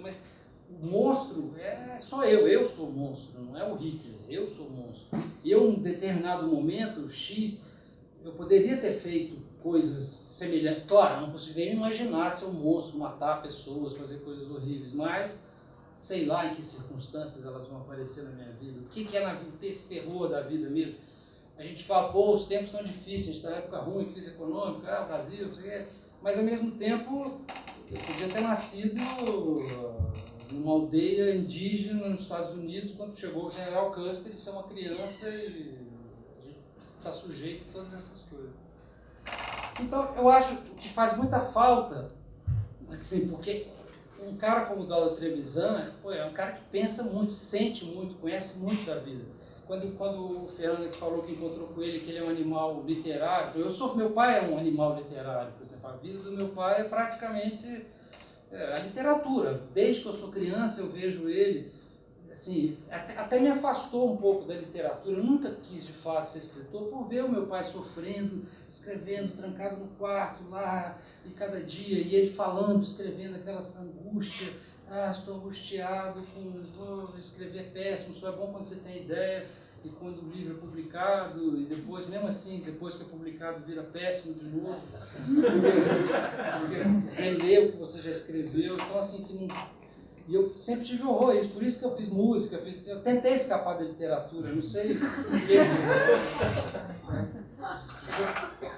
Mas o monstro sou eu sou o monstro, não é o Hitler, eu sou o monstro. E eu, em determinado momento, X, eu poderia ter feito coisas semelhantes. Claro, eu não conseguiria imaginar ser um monstro, matar pessoas, fazer coisas horríveis, mas sei lá em que circunstâncias elas vão aparecer na minha vida. O que é na vida, ter esse terror da vida mesmo? A gente fala, os tempos estão difíceis, a gente está na época ruim, crise econômica, Brasil, mas ao mesmo tempo eu podia ter nascido numa aldeia indígena nos Estados Unidos quando chegou o General Custer e ser uma criança e está sujeito a todas essas coisas. Então, eu acho que faz muita falta, assim, porque um cara como o Dalton Trevisan, é um cara que pensa muito, sente muito, conhece muito da vida. Quando o Fernando falou que encontrou com ele, que ele é um animal literário, meu pai é um animal literário, por exemplo, a vida do meu pai é praticamente a literatura. Desde que eu sou criança, eu vejo ele, assim, até me afastou um pouco da literatura. Eu nunca quis de fato ser escritor por ver o meu pai sofrendo, escrevendo, trancado no quarto lá, e cada dia, e ele falando, escrevendo aquela angústia. Estou angustiado, vou escrever péssimo, só é bom quando você tem ideia. e quando o livro é publicado, e depois, mesmo assim, depois que é publicado, vira péssimo de novo, porque relê o que você já escreveu, então assim, que não... E eu sempre tive horror a isso, por isso que eu fiz música, eu tentei escapar da literatura, não sei porquê.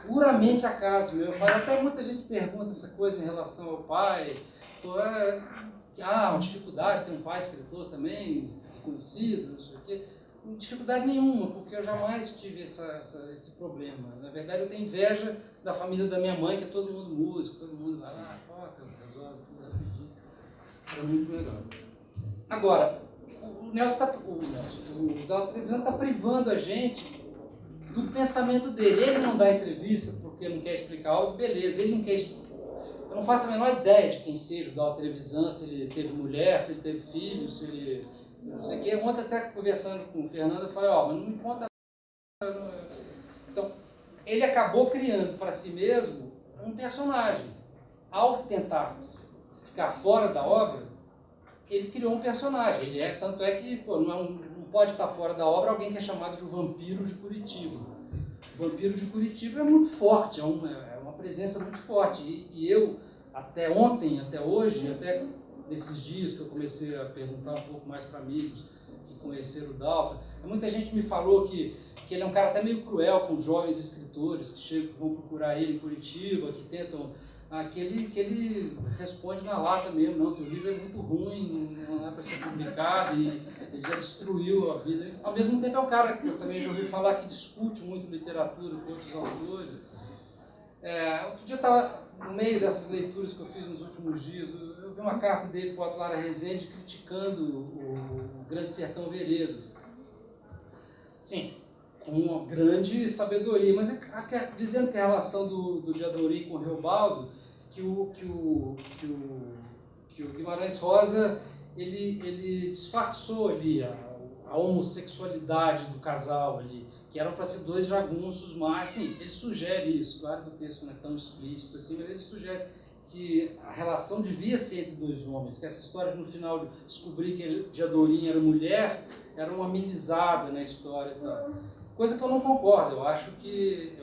Puramente acaso, meu pai. Até muita gente pergunta essa coisa em relação ao pai. Uma dificuldade, tem um pai escritor também, reconhecido, não sei o quê. Dificuldade nenhuma, porque eu jamais tive esse problema. Na verdade, eu tenho inveja da família da minha mãe, que é todo mundo músico, todo mundo vai lá, toca, resolve tudo rapidinho. É muito melhor. Agora, o Dalton Trevisan está privando a gente do pensamento dele. Ele não dá entrevista porque não quer explicar algo, beleza, ele não quer explicar. Eu não faço a menor ideia de quem seja o Dalton Trevisan, se ele teve mulher, se ele teve filho, se ele... não sei o quê. Ontem até conversando com o Fernando, eu falei, mas não me conta nada. Então, ele acabou criando para si mesmo um personagem. Ao tentar ficar fora da obra, ele criou um personagem. Tanto é que não pode estar fora da obra alguém que é chamado de o Vampiro de Curitiba. O Vampiro de Curitiba é muito forte, é uma presença muito forte. E eu, até ontem, até hoje, até nesses dias que eu comecei a perguntar um pouco mais para amigos que conheceram o Dalton, muita gente me falou que ele é um cara até meio cruel com jovens escritores que chegam, que vão procurar ele em Curitiba, que tentam... que ele responde na lata mesmo, não, teu livro é muito ruim, não é para ser publicado, e ele já destruiu a vida. Ao mesmo tempo é um cara que eu também já ouvi falar que discute muito literatura com outros autores. Outro dia eu estava, no meio dessas leituras que eu fiz nos últimos dias, eu vi uma carta dele para o Atlara Rezende criticando o Grande Sertão Veredas. Sim, com uma grande sabedoria, mas dizendo que a relação do Diadorim com o Reobaldo, que o Guimarães Rosa ele disfarçou ali a homossexualidade do casal ali, que eram para ser dois jagunços, mas sim, ele sugere isso, claro que o texto não é tão explícito assim, mas ele sugere que a relação devia ser entre dois homens, que essa história no final de descobrir que Diadorim era mulher, era uma amenizada na história e tal. Coisa que eu não concordo, eu acho que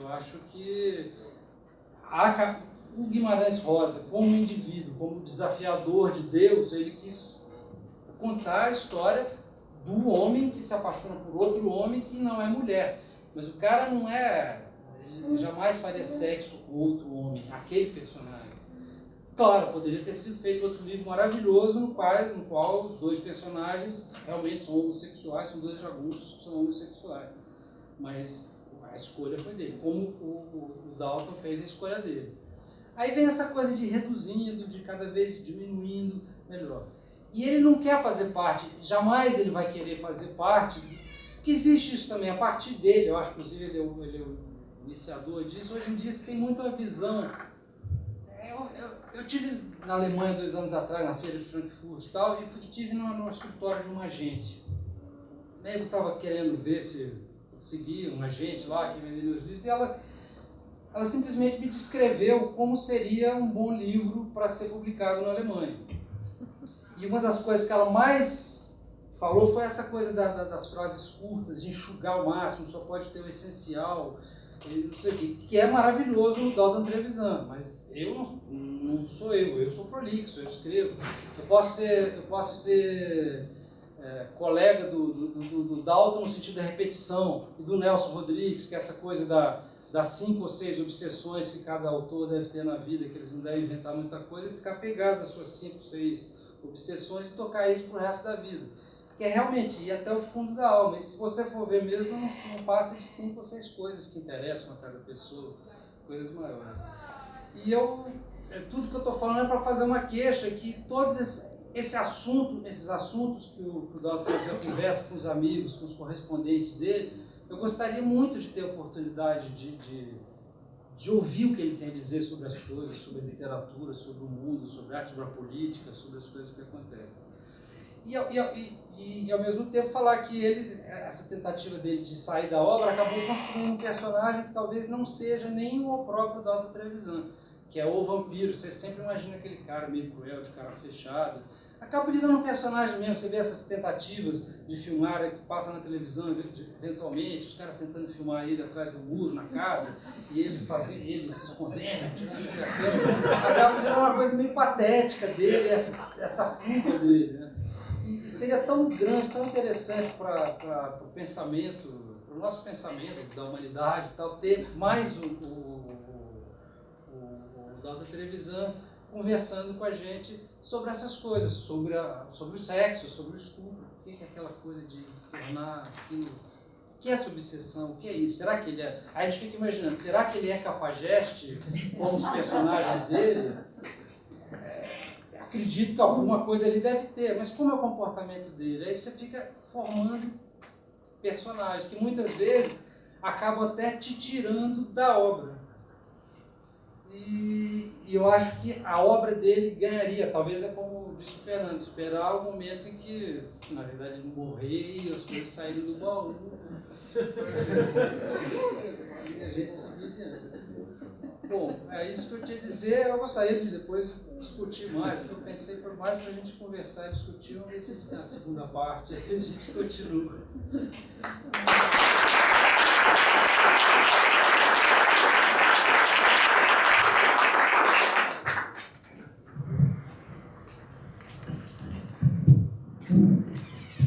o Guimarães Rosa, como indivíduo, como desafiador de Deus, ele quis contar a história do homem que se apaixona por outro homem que não é mulher. Mas o cara não é... ele jamais faria sexo com outro homem, aquele personagem. Claro, poderia ter sido feito outro livro maravilhoso no qual os dois personagens realmente são homossexuais, são dois jagunços que são homossexuais. Mas a escolha foi dele, como o Dalton fez a escolha dele. Aí vem essa coisa de reduzindo, de cada vez diminuindo, melhor. E ele não quer fazer parte, jamais ele vai querer fazer parte, porque existe isso também, a partir dele, eu acho que inclusive ele é o iniciador disso. Hoje em dia se tem muito a visão. Eu tive na Alemanha 2 anos atrás, na feira de Frankfurt e tal, e estive no escritório de uma agente. O nego estava querendo ver se conseguia um agente lá que vendia meus livros, e ela simplesmente me descreveu como seria um bom livro para ser publicado na Alemanha. E uma das coisas que ela mais falou foi essa coisa das frases curtas, de enxugar ao máximo, só pode ter o essencial, não sei o que é maravilhoso o Dalton Trevisan, mas eu não sou eu sou prolixo, eu escrevo. Eu posso ser colega do Dalton no sentido da repetição, e do Nelson Rodrigues, que é essa coisa das 5 ou 6 obsessões que cada autor deve ter na vida, que eles não devem inventar muita coisa, e ficar pegado às suas 5 ou 6 obsessões e tocar isso pro resto da vida. Que é realmente ir até o fundo da alma. E se você for ver mesmo, não passa de 5 ou 6 coisas que interessam a cada pessoa, coisas maiores. E tudo que eu estou falando é para fazer uma queixa que todos esses assuntos que o Dalton já conversa com os amigos, com os correspondentes dele, eu gostaria muito de ter a oportunidade de ouvir o que ele tem a dizer sobre as coisas, sobre a literatura, sobre o mundo, sobre a arte, sobre a política, sobre as coisas que acontecem. E ao mesmo tempo falar que essa tentativa dele de sair da obra acabou construindo um personagem que talvez não seja nem o próprio Dalton Trevisan, que é o vampiro. Você sempre imagina aquele cara meio cruel, de cara fechada. acaba virando um personagem mesmo. Você vê essas tentativas de filmar que passa na televisão, eventualmente, os caras tentando filmar ele atrás do muro, na casa, e ele se escondendo, tirando a câmera. Acaba virando uma coisa meio patética dele, essa fuga dele, né? E seria tão grande, tão interessante para o pensamento, para o nosso pensamento da humanidade e tal, ter mais o Dalton Trevisan conversando com a gente sobre essas coisas, sobre o sexo, sobre o estupro, o que é aquela coisa de tornar aquilo, o que é essa obsessão, o que é isso? Será que ele é... Aí a gente fica imaginando, será que ele é cafajeste, como os personagens dele? Acredito que alguma coisa ele deve ter, mas como é o comportamento dele? Aí você fica formando personagens que muitas vezes acabam até te tirando da obra. E eu acho que a obra dele ganharia, talvez é como disse o Fernando, esperar o momento em que, na verdade, ele morrer e as coisas saírem do baú. E a gente seguir adiante. Bom, é isso que eu tinha a dizer. Eu gostaria de depois discutir mais. O que eu pensei foi mais para a gente conversar e discutir. Vamos ver se a gente tem a segunda parte. Aí a gente continua.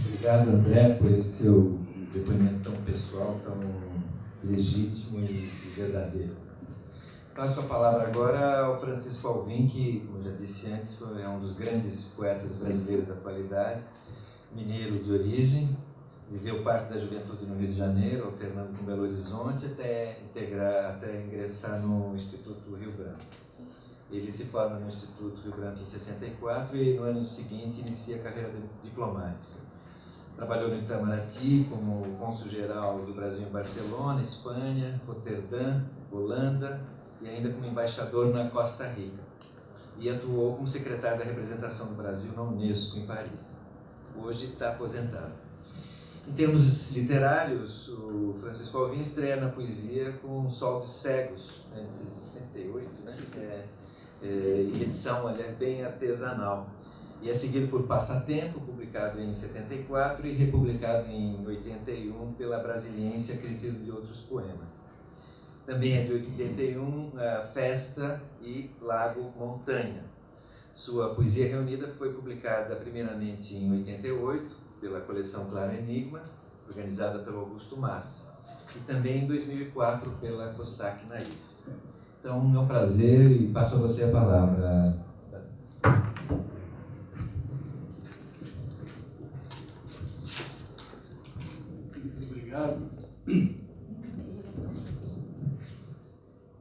Obrigado, André, por esse seu depoimento tão pessoal, tão legítimo e verdadeiro. Passo a palavra agora ao Francisco Alvim, que, como eu já disse antes, é um dos grandes poetas brasileiros da atualidade, mineiro de origem, viveu parte da juventude no Rio de Janeiro, alternando com Belo Horizonte, até ingressar no Instituto Rio Branco. Ele se forma no Instituto Rio Branco em 64 e no ano seguinte inicia a carreira diplomática. Trabalhou no Itamaraty como cônsul-geral do Brasil em Barcelona, Espanha, Roterdã, Holanda e ainda como embaixador na Costa Rica. E atuou como secretário da representação do Brasil na Unesco, em Paris. Hoje está aposentado. Em termos literários, o Francisco Alvim estreia na poesia com Sol de Cegos, de 68, né? Em edição, aliás, bem artesanal. E é seguido por Passatempo, publicado em 74 e republicado em 81 pela Brasiliense, acrescido de outros poemas. Também é de 81, Festa e Lago Montanha. Sua poesia reunida foi publicada primeiramente em 88 pela coleção Claro Enigma, organizada pelo Augusto Massa, e também em 2004 pela Cossack Naif. Então é um prazer e passo a você a palavra. Obrigado.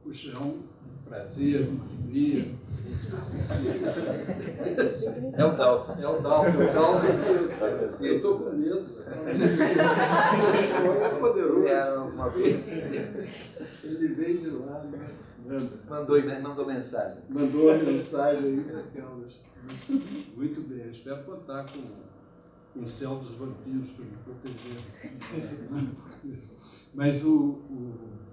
Puxa, é um prazer, uma alegria. É o Dalton. É o Dalton. Eu estou com medo. Esse homem é poderoso. Ele veio de lá, né? Mandou mensagem. Mandou a mensagem aí, daquelas. Muito bem, eu espero contar com o céu dos vampiros para me proteger. Mas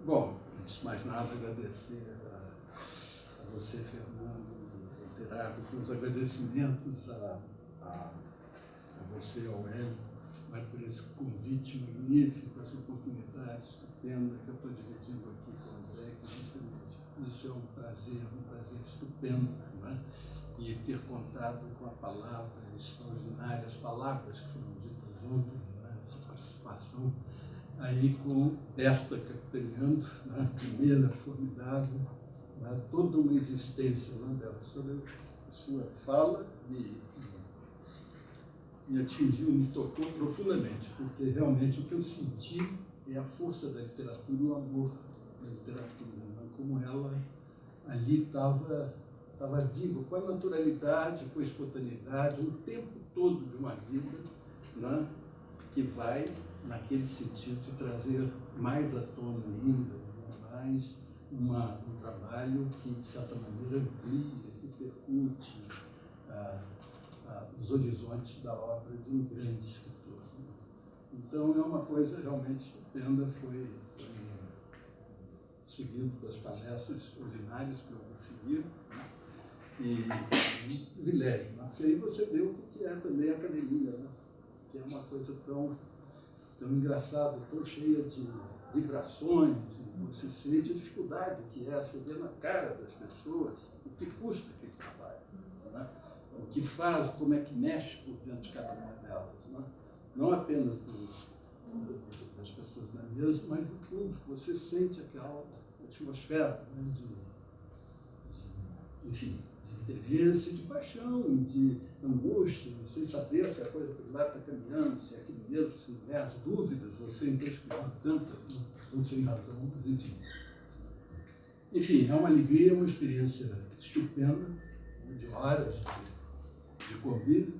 bom, antes de mais nada, agradecer a você, Fernando, reiterado com os agradecimentos a você, ao Hélio, mas por esse convite magnífico, essa oportunidade estupenda que eu estou dividindo aqui com o André, isso é um prazer estupendo, né? E ter contato com a palavra extraordinária, as palavras que foram ditas ontem, né? Essa participação aí com Berta capitaneando, né? Primeira, formidável, né? Toda uma existência, né, Berta? Sobre a sua fala me atingiu, me tocou profundamente, porque realmente o que eu senti é a força da literatura, o amor da literatura, né? Como ela ali estava viva, com a naturalidade, com a espontaneidade, o tempo todo de uma vida, né? Que vai naquele sentido de trazer mais à tona ainda, né? Mais um trabalho que, de certa maneira, amplia, repercute os horizontes da obra de um grande escritor, né? Então, é uma coisa realmente estupenda, foi seguido das palestras ordinárias que eu vou seguir, né? e privilégio. Mas aí você vê o que é também a academia, né? Que é uma coisa tão engraçada, tão cheia de vibrações, e você sente a dificuldade que é, você vê na cara das pessoas o que custa aquele trabalho, né? O que faz, como é que mexe por dentro de cada uma delas, né? Não apenas das pessoas na mesa, mas do público. Você sente aquela atmosfera, né, enfim, de interesse, de paixão, de angústia, sem saber se a coisa por lá está caminhando, se é aquilo mesmo, se não é, as dúvidas, você então escutando tanto, não sem razão, mas enfim. Enfim, é uma alegria, uma experiência estupenda, de horas de convívio,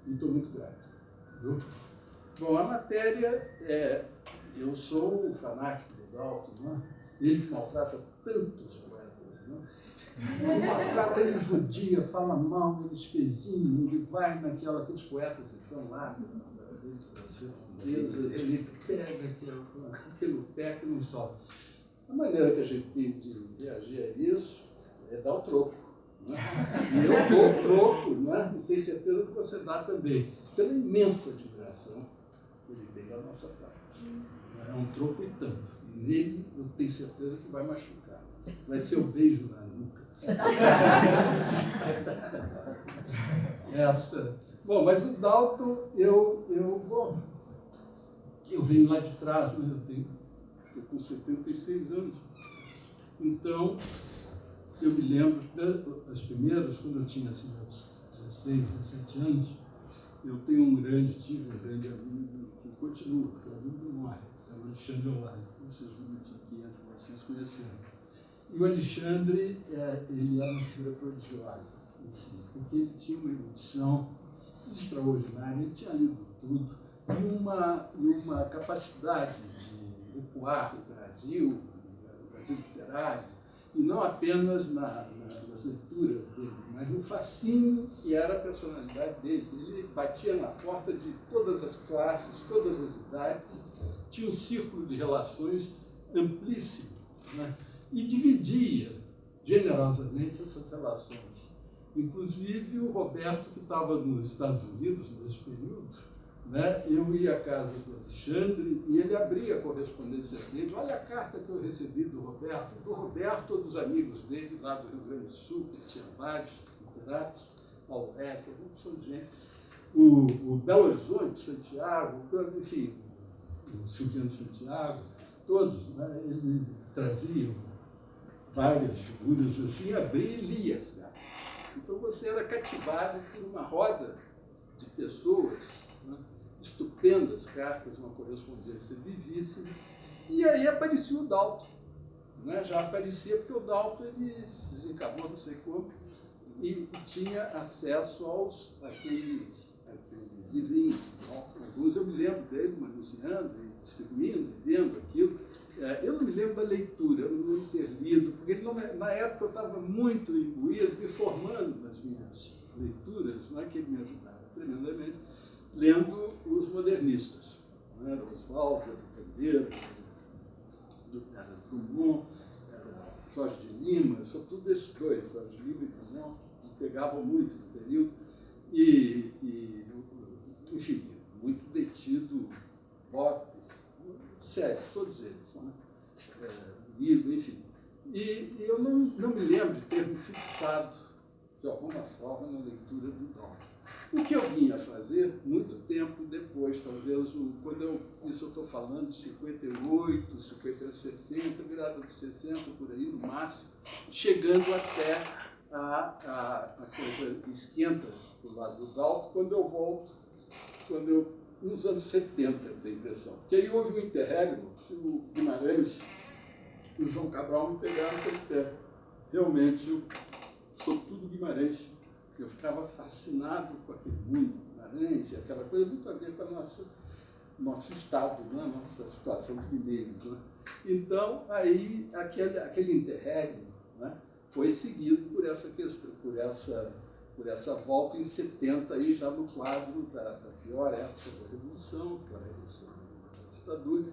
e estou muito grato. Viu? Bom, a matéria eu sou um fanático do Dalton, né? Ele maltrata tantos poetas, né? Ele maltrata, ele judia, fala mal, ele espezinha, ele vai aqueles poetas que estão lá, ele pega aquele pé que não sobe. A maneira que a gente tem de reagir a isso é dar o troco. Né? E eu dou o troco, né? E tenho certeza que você dá também, pela imensa admiração que ele tem da nossa parte. É um troco e tanto. E nele eu tenho certeza que vai machucar. Vai ser o beijo na nuca. Essa. Bom, mas o Dalton, eu venho lá de trás, né? Eu com 76 anos. Então, eu me lembro, as primeiras, quando eu tinha assim, uns 16, 17 anos, tive um grande amigo que continua, que é o amigo do Morre, é o Alexandre Olari, vocês minutinhos aqui antes de vocês conhecerem. E o Alexandre, ele era uma figura prodigiosa, assim, porque ele tinha uma erudição extraordinária, ele tinha lido tudo, e uma capacidade de ecoar o Brasil literário, e não apenas nas leituras dele, mas no fascínio que era a personalidade dele. Ele batia na porta de todas as classes, todas as idades, tinha um círculo de relações amplíssimo, né? E dividia generosamente essas relações. Inclusive o Roberto, que estava nos Estados Unidos nesse período, né? Eu ia à casa do Alexandre e ele abria a correspondência dele. Olha a carta que eu recebi do Roberto ou dos amigos dele lá do Rio Grande do Sul, que tinha vários literatos, Paulo Hecker, uma opção de gente. O Belo Horizonte, Santiago, enfim, o Silviano Santiago, todos, né? Ele trazia várias figuras assim, abria e lia as cartas. Então você era cativado por uma roda de pessoas, né? Estupendas cartas, uma correspondência vivíssima, e aí aparecia o Dalton, né? Já aparecia porque o Dalton ele desencarnou, não sei como, e tinha acesso àqueles livrinhos. Alguns eu me lembro dele manuseando, distribuindo, vendo aquilo. Eu não me lembro da leitura, eu não me lembro de ter lido, porque ele não, na época eu estava muito imbuído, me formando nas minhas leituras, não é que ele me ajudava tremendamente, lendo os modernistas, né? Oswald, Candeiro, Drummond, Jorge de Lima, sobretudo esses dois, Jorge de Lima e Drummond, me pegavam muito no período, enfim, muito detido, Locke, sério, todos eles, né? Livro, enfim. E eu não me lembro de ter me fixado, de alguma forma, na leitura do Dalton. O que eu vinha fazer muito tempo depois, talvez, isso eu estou falando de 58, 60, virada de 60, por aí, no máximo, chegando até a coisa esquenta do lado do Dalton, quando eu volto, nos anos 70, eu tenho a impressão. Porque aí houve um interregno, que o Guimarães e o João Cabral me pegaram pelo pé. Realmente, sobretudo Guimarães, eu ficava fascinado com aquele mundo, Guimarães, aquela coisa muito a ver com o nosso estado, né? Nossa situação de mineiros. Né? Então, aí, aquele interregno, né? Foi seguido por essa questão, por essa volta em 70, aí já no quadro da pior época da Revolução, que era a Revolução da ditadura.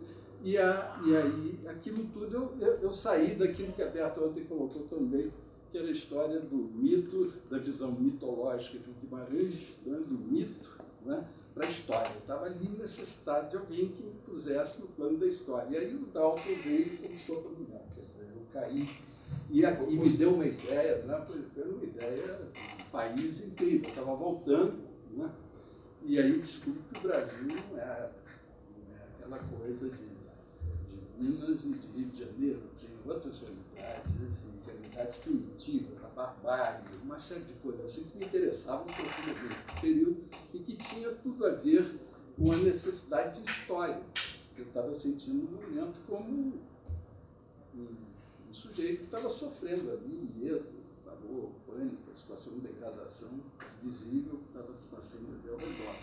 E aí, aquilo tudo, eu saí daquilo que a Berta ontem colocou também, que era a história do mito, da visão mitológica de Guimarães, né, do mito, né, para a história. Estava ali necessidade de alguém que me pusesse no plano da história. E aí o Dalton veio como sopa do mel. Quer dizer, eu caí e me deu uma ideia, né, foi uma ideia de um país incrível. Eu estava voltando, né, e aí descobri que o Brasil não é aquela coisa de Minas e de Rio de Janeiro, tem outras realidades, realidades primitivas, a barbárie, uma série de coisas assim que me interessavam profundamente no período e que tinha tudo a ver com a necessidade de história. Eu estava sentindo no momento como um sujeito que estava sofrendo ali medo, pavor, pânico, a situação de degradação visível que estava se passando ali ao redor.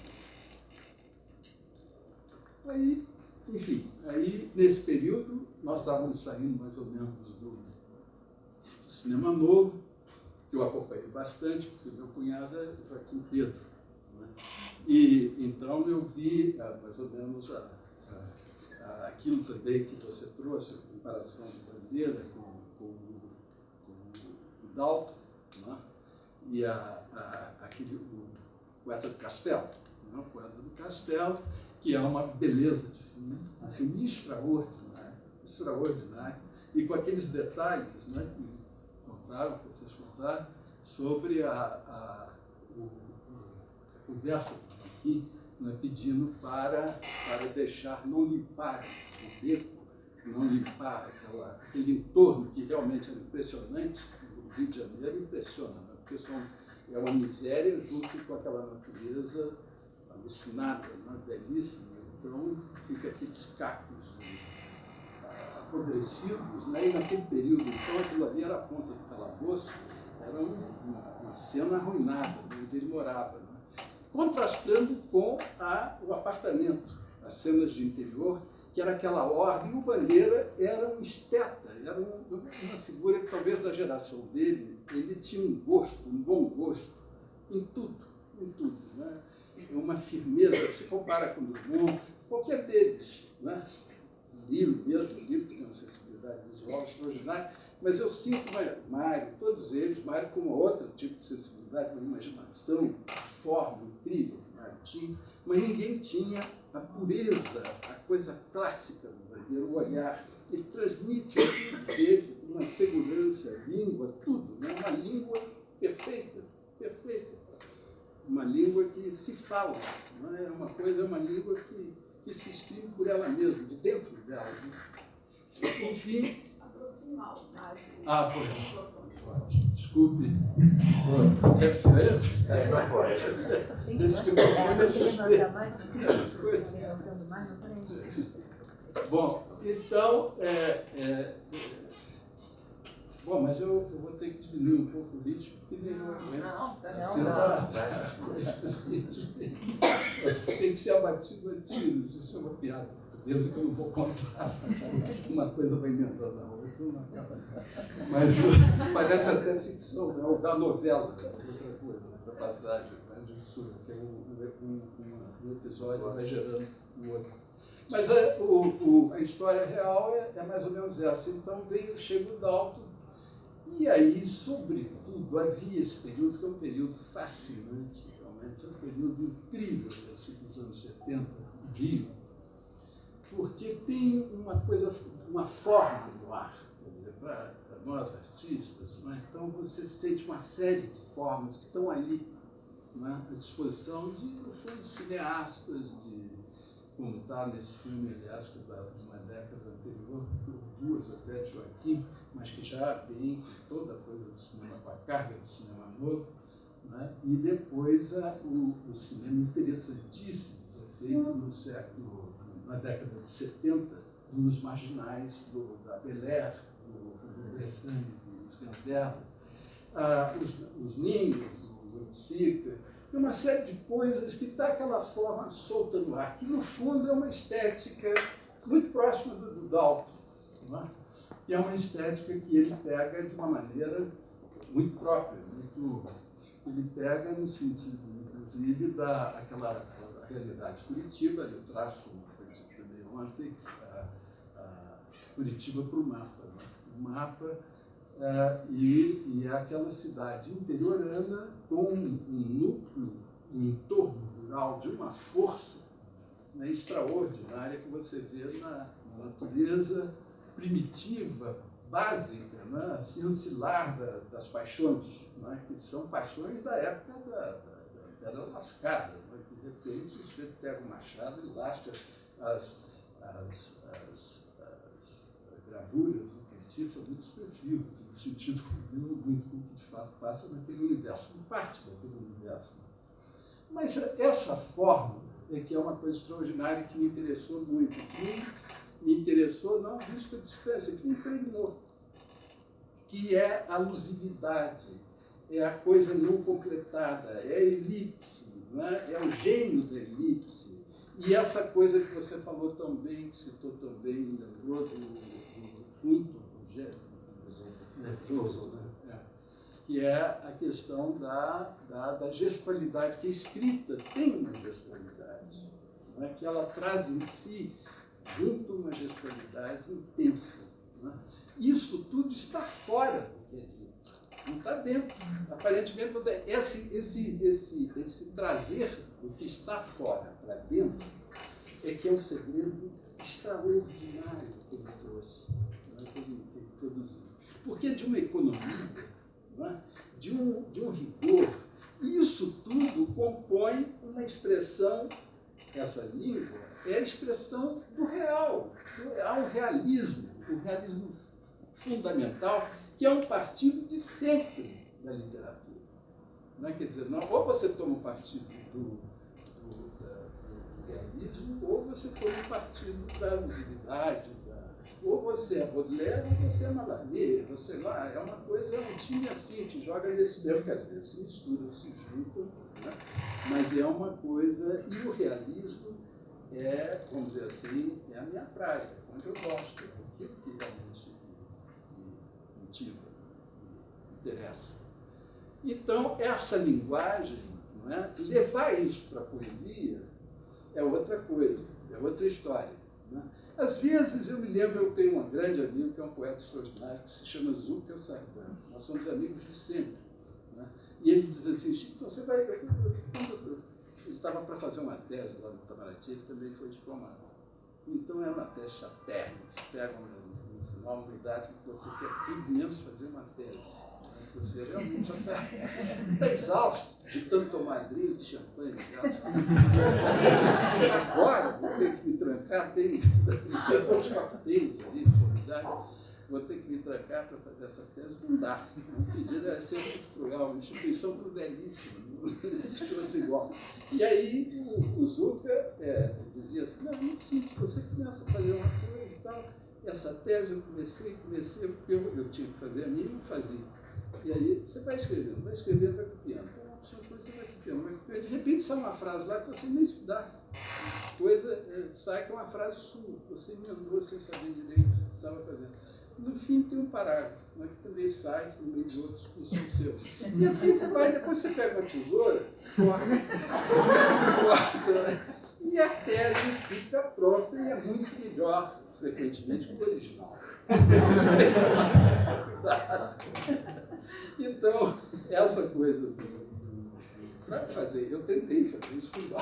Aí, enfim, aí nesse período nós estávamos saindo mais ou menos do cinema novo, que eu acompanhei bastante, porque meu cunhado é Joaquim Pedro, né? E então eu vi mais ou menos aquilo também que você trouxe, a comparação de Bandeira com o Dalton, né? E o Poeta do Castelo, né? O Poeta do Castelo, que é uma beleza de filme, um filme extraordinário, e com aqueles detalhes, né, que vocês contaram, sobre a conversa aqui, né, pedindo para deixar, não limpar o beco, não limpar aquele entorno que realmente é impressionante. O Rio de Janeiro impressiona, né, porque é uma miséria junto com aquela natureza alucinada, né, belíssima. Então, fica aqueles cacos apodrecidos, né? E naquele período, então, aquilo ali era a ponta do calabouço, era uma cena arruinada, onde ele morava, né? Contrastando com o apartamento, as cenas de interior, que era aquela ordem, e o Bandeira era um esteta, era uma figura que talvez da geração dele, ele tinha um bom gosto em tudo, né? Uma firmeza, se compara com o Drummond, qualquer deles, né? Lilo que tem uma sensibilidade visual extraordinária, mas eu sinto Mário, todos eles, Mário com outro tipo de sensibilidade, uma imaginação, forma incrível que Mário tinha, mas ninguém tinha a pureza, a coisa clássica do Bandeira, o olhar. Ele transmite aquilo dele, uma segurança, língua, tudo, né? Uma língua perfeita. Uma língua que se fala, não é uma coisa, é uma língua que se exprime por ela mesma, de dentro dela. Né? Enfim. Aproximar o mágico. Por exemplo. Desculpe. Não pode. Esse que Bom, então, bom, mas eu vou ter que diminuir um pouco o ritmo, porque nem eu aguento. Tem que ser abatido a tiros, isso é uma piada portuguesa que eu não vou contar. Uma coisa vai emendando a outra, não acaba. Mas parece até ficção, né? Da novela, outra coisa, da passagem, né? Isso, que é um episódio vai gerando o outro. Mas a história real é mais ou menos essa. Então chega o Dalton. E aí, sobretudo, havia esse período, que é um período fascinante, realmente, é um período incrível, assim, dos anos 70, Rio, porque tem uma coisa, uma forma no ar, quer dizer, para nós artistas, né? Então você sente uma série de formas que estão ali, né, à disposição no fundo, de cineastas, como está nesse filme, aliás, de uma década anterior, duas até de Joaquim, mas que já vem toda a coisa do cinema, com a carga do cinema novo, né? E depois o cinema interessantíssimo, feito na década de 70, dos marginais, da Belair, do Bressane, dos Ganzella, os Ninhos, do Sica, tem uma série de coisas que está aquela forma solta no ar, que no fundo é uma estética muito próxima do Dalton, né? Que é uma estética que ele pega de uma maneira muito própria, ele pega no sentido, inclusive, daquela realidade de Curitiba, ele traz, como foi dito também ontem, Curitiba para o mapa. Né? O mapa e é aquela cidade interiorana com um núcleo, um entorno rural de uma força, né, extraordinária que você vê na natureza primitiva, básica, né, assim, ancilar das paixões, né, que são paixões da época da pedra lascada, né, que de repente o sujeito pega o machado e lasca as gravuras do Petit são muito expressivas, no sentido que muito com o que de fato passa naquele universo, como parte daquele universo. Mas essa forma é que é uma coisa extraordinária que me interessou muito, que me interessou não visto a distância, que me impregnou, que é a alusividade, é a coisa não completada, é a elipse, né? É o gênio da elipse. E essa coisa que você falou tão bem, que citou tão bem, lembrou do que é a questão da gestualidade, que a escrita tem uma gestualidade, né? Que ela traz em si, junto, uma gestualidade intensa. Né? Isso tudo está fora do que é dito, não está dentro. Aparentemente, esse trazer o que está fora para dentro é que é um segredo extraordinário que ele trouxe, né, que ele produziu. Porque de uma economia, né, de um rigor, isso tudo compõe uma expressão, essa língua é a expressão do real. Há um realismo, o realismo fundamental, que é um partido de sempre da literatura. Não é? Quer dizer, não, ou você toma o partido do realismo, ou você toma o partido da alusividade, ou você é Baudelaire, ou você é Mallarmé, você lá, é uma coisa, é um time assim, que joga nesse tempo, que às vezes se mistura, se junta, né? Mas é uma coisa, e o realismo é, vamos dizer assim, é a minha praia, onde eu gosto, é aquilo que realmente me motiva, me interessa. Então, essa linguagem, não é? Levar isso para a poesia é outra coisa, é outra história. Né? Às vezes, eu me lembro, eu tenho um grande amigo, que é um poeta extraordinário, que se chama Zucker Sardan. Nós somos amigos de sempre. Né? E ele diz assim, Chico, você vai... Ele estava para fazer uma tese lá no Itamaraty, ele também foi diplomado. Então, é uma tese chatérrima, que pega uma unidade que você quer tudo menos fazer uma tese. Você realmente já está exausto de tanto tomar drink, champanhe. Agora vou ter que me trancar, tem todos os coquetéis ali, convidade, vou ter que me trancar para fazer essa tese. Não dá. O pedido é ser muito cruel, uma instituição crudelíssima, não existe coisa igual. E aí o Zucker dizia assim, não, é muito simples, você começa a fazer uma coisa e tal. Essa tese eu comecei, porque eu tinha que fazer a minha e não fazia. E aí você vai escrevendo, vai copiando. Então, uma opção coisa, você vai copiando. De repente sai uma frase lá que você nem se dá. Coisa sai com uma frase sua, você emendou sem saber direito o que estava fazendo. No fim tem um parágrafo, mas que também sai no meio de outros que são seus. E assim você vai, depois você pega uma tesoura, corta, e a tese fica pronta e é muito melhor, frequentemente, que o original. Então, essa coisa para fazer, eu tentei fazer isso com dó,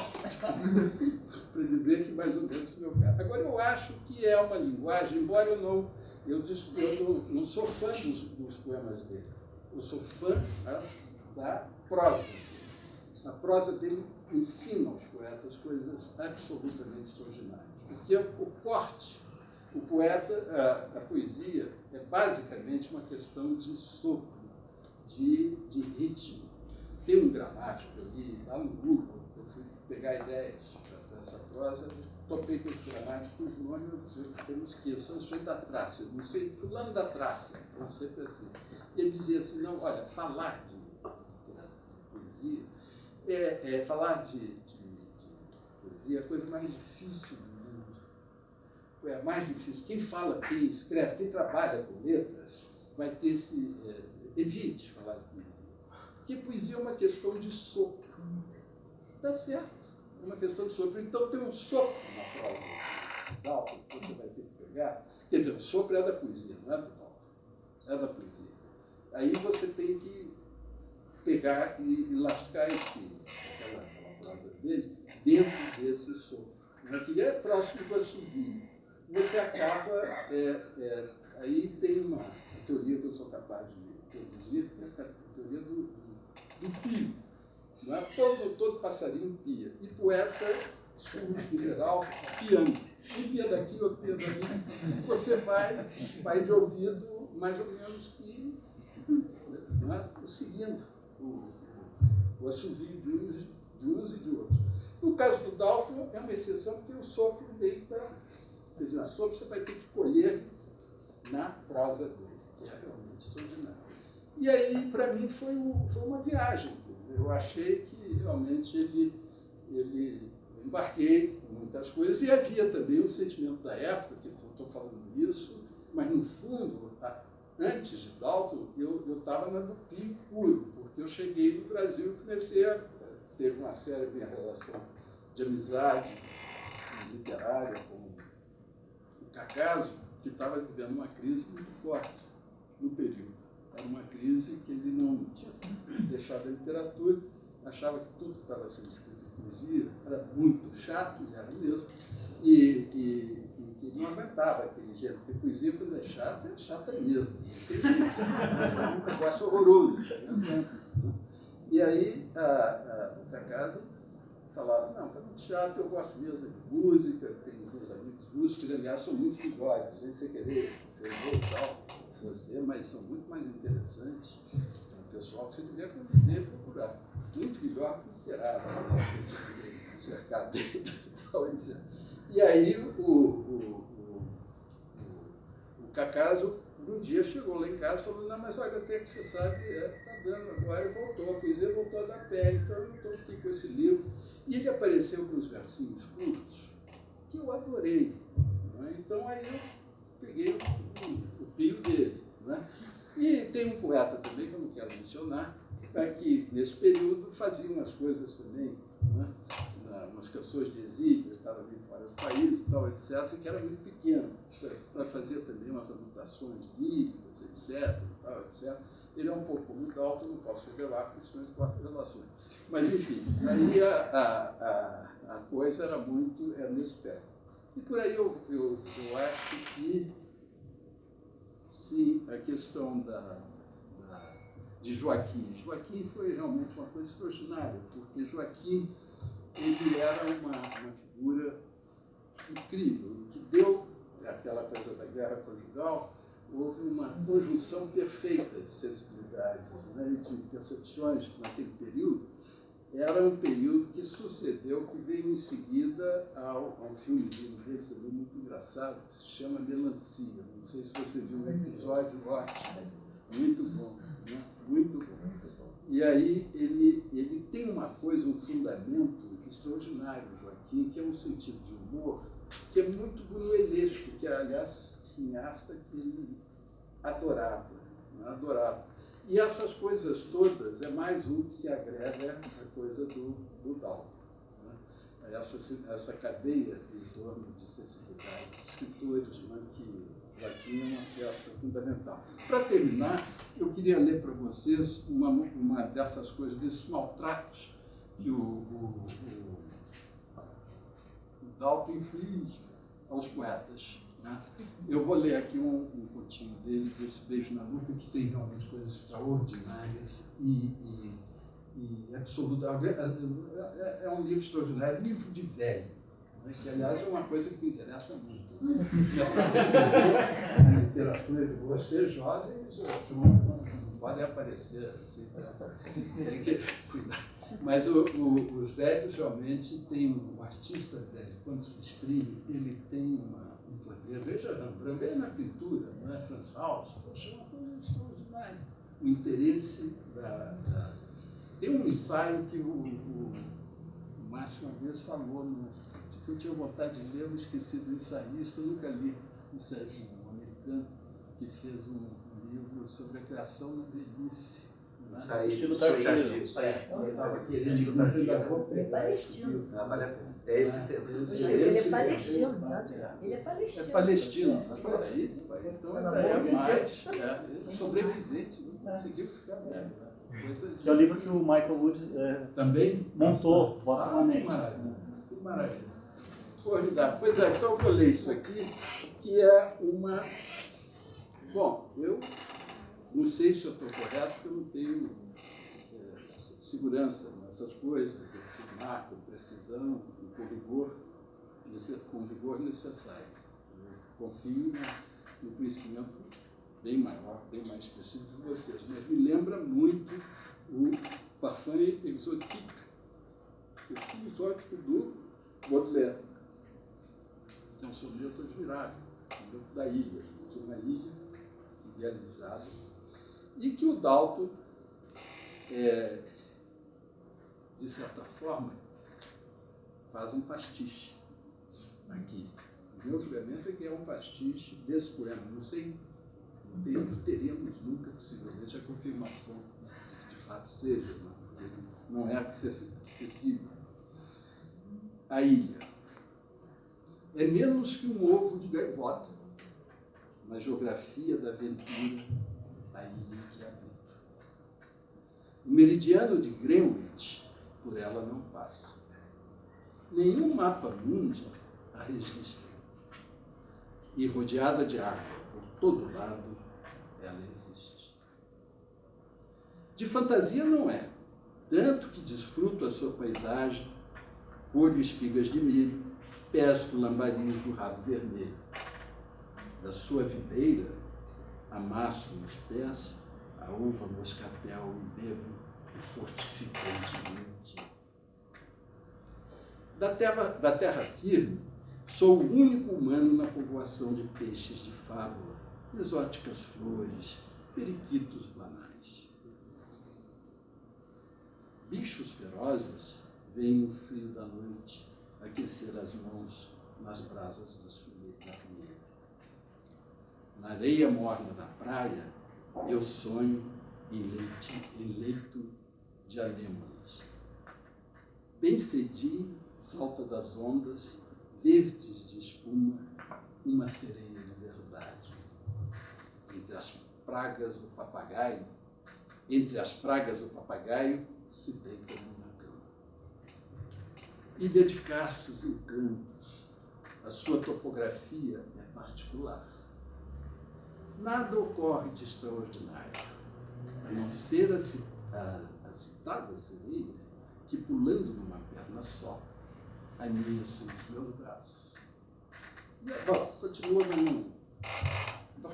para dizer que mais ou menos o meu caso. Agora, eu acho que é uma linguagem, embora eu não sou fã dos poemas dele, eu sou fã da prosa. A prosa dele ensina aos poetas coisas absolutamente extraordinárias, porque o corte, o poeta, a poesia, é basicamente uma questão de sopro, de ritmo. Tem um gramático ali, lá no Google, eu fui pegar ideias para essa prosa, topei com esse gramático, os nomes eu não esqueço, eu sou da Trácia, não sei, fulano da Trácia, não sei para assim. Ele dizia assim, não, olha, falar de poesia, falar de poesia é a coisa mais difícil do mundo. É mais difícil. Quem fala, quem escreve, quem trabalha com letras, vai ter esse... evite falar de poesia. Porque poesia é uma questão de sopro. Está certo. É uma questão de sopro. Então tem um sopro na prova do Dalton que você vai ter que pegar. Quer dizer, o sopro é da poesia, não é do Dalton. É da poesia. aí você tem que pegar e lascar aquela prosa dele dentro desse sopro, né, que é próximo do assovio. Você acaba, aí tem uma teoria que eu sou capaz de produzir, que é a teoria do pio. Não é? Todo passarinho pia. E poeta surge, em geral, piando. Um pia daqui, outro pia dali. Você vai de ouvido mais ou menos que, não é? Seguindo o assovio de uns e de outros. No caso do Dalton, é uma exceção, porque o sopro veio para... Na sopro você vai ter que colher na prosa dele, que é realmente extraordinário. E aí, para mim, foi uma viagem. Eu achei que realmente eu embarquei em muitas coisas, e havia também um sentimento da época, que eu estou falando isso, mas no fundo, antes de Dalton, eu estava na do Pio puro, porque eu cheguei no Brasil e comecei a ter uma séria minha relação de amizade literária com o Cacaso, que estava vivendo uma crise muito forte no período. Era uma crise que ele não tinha deixado a literatura, achava que tudo que estava sendo escrito em poesia era muito chato, e era mesmo, e que não aguentava aquele gênero, porque poesia, quando é chata mesmo. É um negócio horroroso. E aí o Cacaso falava, não, está muito chato, eu gosto mesmo de música, tenho meus amigos músicos, aliás, são muito bigórios, sem você querer, fervor e tal, você, mas são muito mais interessantes. É um pessoal que você deveria procurar. Muito melhor que literário, cercar dentro e tal, etc. E aí o Cacaso, um dia, chegou lá em casa e falou, não, mas olha, até que você sabe, está dando agora, e voltou, a poesia voltou a dar pé, então eu estou aqui com esse livro. E ele apareceu com uns versinhos curtos, que eu adorei. Não é? Então aí eu peguei o pio dele. Não é? E tem um poeta também, que eu não quero mencionar, que nesse período fazia umas coisas também, não é? Umas canções de exílio, estava ali fora do país e tal, etc., que era muito pequeno, para fazer também umas anotações bíblicas, etc., tal, etc. Ele é um pouco como o Dalton, não posso revelar, porque senão ele corta relações. Mas, enfim, aí a coisa era muito nesse pé. E por aí eu acho que, sim, a questão de Joaquim. Joaquim foi realmente uma coisa extraordinária, porque Joaquim ele era uma figura incrível, que deu aquela coisa da guerra conjugal, houve uma conjunção perfeita de sensibilidades, né, e de percepções naquele período. Era um período que sucedeu, que veio em seguida a um filmezinho dele também muito engraçado, que se chama Melancia. Não sei se você viu um episódio ótimo, muito bom, né? Muito bom. E aí ele tem uma coisa, um fundamento extraordinário, Joaquim, que é um sentido de humor que é muito buñuelesco, que é, aliás, cineasta que ele adorava, né? Adorava. E essas coisas todas é mais um que se agrega à coisa do Dalton. Né? Essa cadeia em torno de sensibilidade de escritores, né? Que Joaquim é uma peça fundamental. Para terminar, eu queria ler para vocês uma dessas coisas, desses maltratos que o Dalton inflige aos poetas. Né? Eu vou ler aqui um continho dele, desse Beijo na Nuca, que tem realmente coisas extraordinárias e absoluta. É um livro extraordinário, livro de velho, né? Que, aliás, é uma coisa que me interessa muito. A literatura de você, jovem, não pode aparecer assim, tem que cuidar. Mas os velhos realmente têm, o artista velho, quando se exprime, ele tem um poder. Veja Rembrandt, veja na pintura, não é? Franz Hals, é uma coisa extraordinária. O interesse Tem um ensaio que o Márcio uma vez falou, que eu tinha vontade de ler, eu esqueci do ensaísta, eu nunca li um americano que fez um livro sobre a criação na velhice. Estilo Targino. Eu estava querendo Ele é palestino. Vale a pena. É esse tema. Ele é palestino. Ele é palestino. É palestino. Então, é mais sobrevivente. conseguiu ficar velho. É o livro que o Michael Wood também montou, Que postumamente. maravilha, que maravilha. Formidável. Pois é, então eu vou ler isso aqui, que é uma... Bom, eu não sei se eu estou correto, porque eu não tenho segurança nessas coisas, eu marco, precisão, com rigor necessário. Eu confio no conhecimento bem maior, bem mais específico de vocês, mas me lembra muito o Parfum Exotique, o filho exótico do Baudelaire. É um soneto admirável, da ilha, de uma ilha idealizada, e que o Dalton, de certa forma, faz um pastiche aqui. O meu julgamento é que é um pastiche desse poema. Não sei, não teremos nunca, possivelmente, a confirmação de que de fato seja, porque não é acessível. A ilha é menos que um ovo de gaivota na geografia da aventura da ilha que habito. O meridiano de Greenwich por ela não passa. Nenhum mapa mundi a registra. E rodeada de água por todo lado, ela existe. De fantasia não é, tanto que desfruto a sua paisagem, colho espigas de milho, pesco lambaris do rabo vermelho. Da sua videira, amasso nos pés a uva moscatel e bebo o fortificante vinho. Da terra firme, sou o único humano na povoação de peixes de fábula, exóticas flores, periquitos banais. Bichos ferozes vêm no frio da noite aquecer as mãos nas brasas da fogueira. Na areia morna da praia, eu sonho em leito de anêmonas. Bem cedinho, salta das ondas, verdes de espuma, uma sereia de verdade. Entre as pragas do papagaio, se deita numa cama. Ilha de castos encantos, a sua topografia é particular. Nada ocorre de extraordinário, a não ser a citada sereia, que pulando numa perna só, aninha-se nos meus braços. Bom, continua, mas não.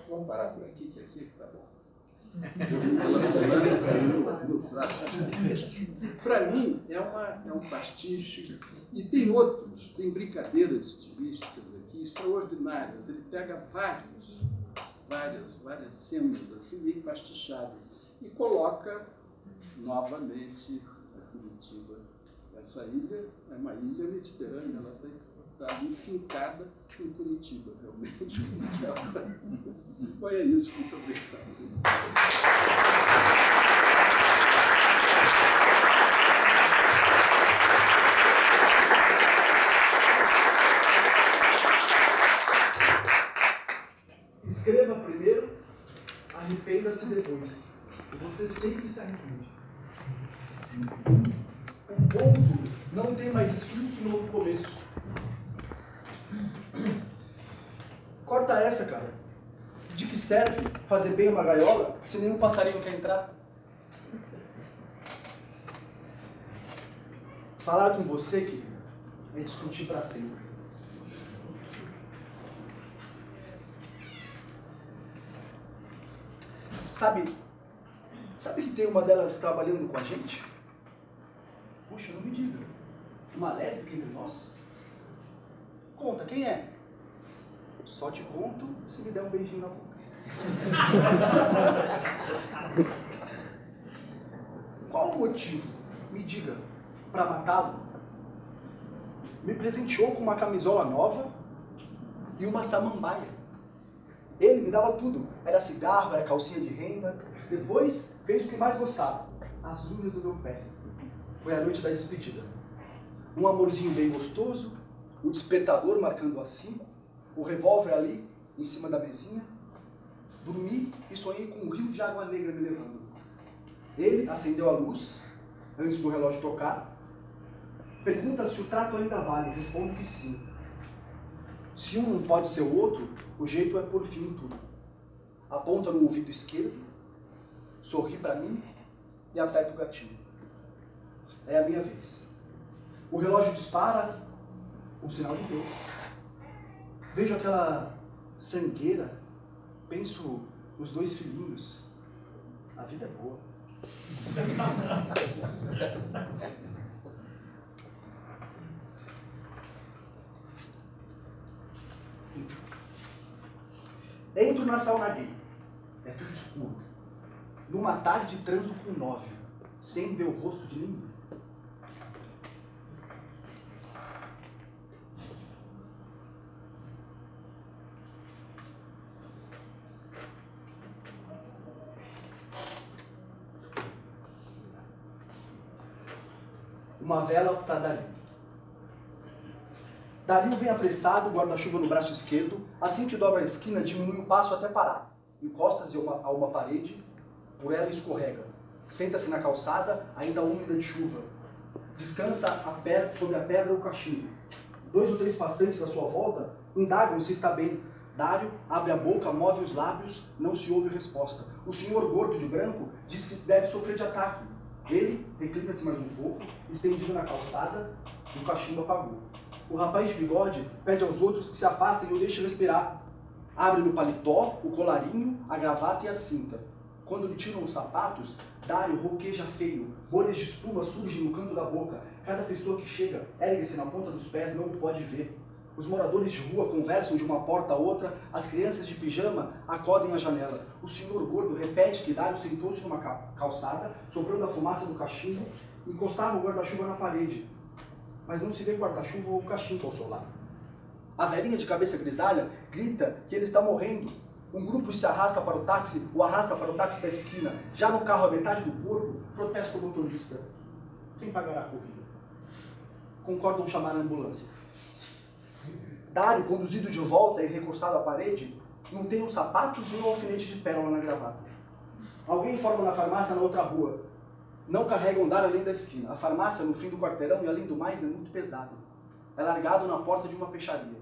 Vamos parar por aqui, que aqui está bom. Ela pulando nos braços. Para mim, é um pastiche, e tem outros, tem brincadeiras estilísticas aqui extraordinárias. Ele pega várias cenas assim, meio pastichadas, e coloca novamente a Curitiba. Essa ilha é uma ilha mediterrânea, ela está ali fincada em Curitiba, realmente. Foi isso, muito obrigado. Escreva primeiro, arrependa-se depois. Você sempre se arrepende. O ponto não tem mais fim que novo começo. Corta essa, cara. De que serve fazer bem uma gaiola se nenhum passarinho quer entrar? Falar com você, querido, é discutir para sempre. Sabe que tem uma delas trabalhando com a gente? Puxa, não me diga. Uma lésbica entre nós? Conta, quem é? Só te conto se me der um beijinho na boca. Qual o motivo? Me diga. Para matá-lo? Me presenteou com uma camisola nova e uma samambaia. Ele me dava tudo. Era cigarro, era calcinha de renda. Depois, fez o que mais gostava. As unhas do meu pé. Foi a noite da despedida. Um amorzinho bem gostoso, o despertador marcando as 5, o revólver ali, em cima da mesinha. Dormi e sonhei com um rio de água negra me levando. Ele acendeu a luz, antes do relógio tocar. Pergunta se o trato ainda vale. Respondo que sim. Se um não pode ser o outro, o jeito é pôr fim em tudo. Aponta no ouvido esquerdo, sorri para mim e aperta o gatilho. É a minha vez. O relógio dispara, um sinal de Deus. Vejo aquela sangueira, penso nos 2 filhinhos. A vida é boa. Entro na sauna gay. É tudo escuro. Numa tarde transo com 9, sem ver o rosto de ninguém. Uma vela para Dario. Dario vem apressado, guarda-chuva no braço esquerdo. Assim que dobra a esquina, diminui o passo até parar. Encosta-se a uma parede, por ela escorrega. Senta-se na calçada, ainda úmida de chuva. Descansa sobre a pedra o cachimbo. 2 ou 3 passantes à sua volta indagam se está bem. Dario abre a boca, move os lábios, não se ouve resposta. O senhor gordo de branco diz que deve sofrer de ataque. Ele reclina-se mais um pouco, estendido na calçada, e o cachimbo apagou. O rapaz de bigode pede aos outros que se afastem e o deixem respirar. Abre-lhe o paletó, o colarinho, a gravata e a cinta. Quando lhe tiram os sapatos, Dario roqueja feio. Bolhas de espuma surgem no canto da boca. Cada pessoa que chega ergue-se na ponta dos pés, não o pode ver. Os moradores de rua conversam de uma porta a outra, as crianças de pijama acodem à janela. O senhor gordo repete que Dario sentou-se numa calçada, soprando a fumaça do cachimbo, encostava o guarda-chuva na parede. Mas não se vê guarda-chuva ou cachimbo ao seu lado. A velhinha de cabeça grisalha grita que ele está morrendo. Um grupo se arrasta para o táxi, o arrasta para o táxi da esquina. Já no carro, a metade do corpo, protesta o motorista. Quem pagará a corrida? Concordam chamar a ambulância. Dario, conduzido de volta e recostado à parede, não tem os sapatos e um alfinete de pérola na gravata. Alguém informa na farmácia na outra rua. Não carrega andar além da esquina. A farmácia, no fim do quarteirão, e além do mais, é muito pesada. É largado na porta de uma peixaria.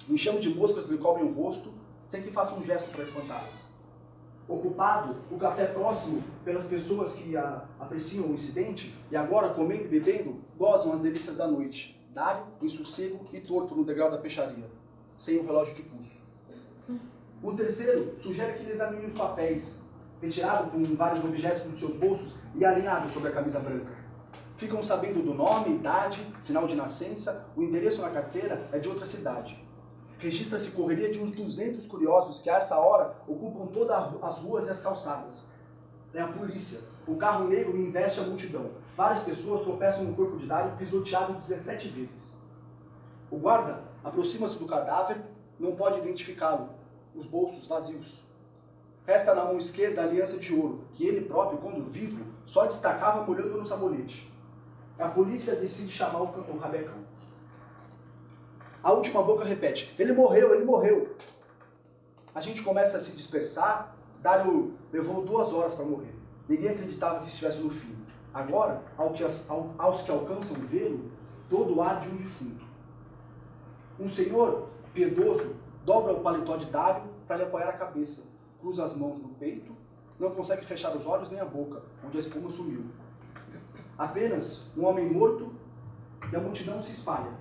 Um enxame de moscas lhe cobrem o rosto, sem que faça um gesto para espantá-las. Ocupado, o café próximo pelas pessoas que apreciam o incidente, e agora, comendo e bebendo, gozam as delícias da noite. Dario, em sossego e torto no degrau da peixaria, sem o relógio de pulso. O terceiro sugere que ele examine os papéis, retirado com vários objetos dos seus bolsos e alinhado sobre a camisa branca. Ficam sabendo do nome, idade, sinal de nascença, o endereço na carteira é de outra cidade. Registra-se correria de uns 200 curiosos que a essa hora ocupam todas as ruas e as calçadas. É a polícia. O carro negro investe a multidão. Várias pessoas tropeçam no corpo de Dario, pisoteado 17 vezes. O guarda aproxima-se do cadáver, não pode identificá-lo. Os bolsos vazios. Resta na mão esquerda a aliança de ouro, que ele próprio, quando vivo, só destacava molhando no sabonete. A polícia decide chamar o cantor Rabecão. A última boca repete, ele morreu, ele morreu. A gente começa a se dispersar. Dario levou 2 horas para morrer. Ninguém acreditava que estivesse no fim. Agora, aos que alcançam vê-lo, todo o ar de um defunto. Um senhor piedoso dobra o paletó de Dario para lhe apoiar a cabeça. Cruza as mãos no peito, não consegue fechar os olhos nem a boca, onde a espuma sumiu. Apenas um homem morto e a multidão se espalha.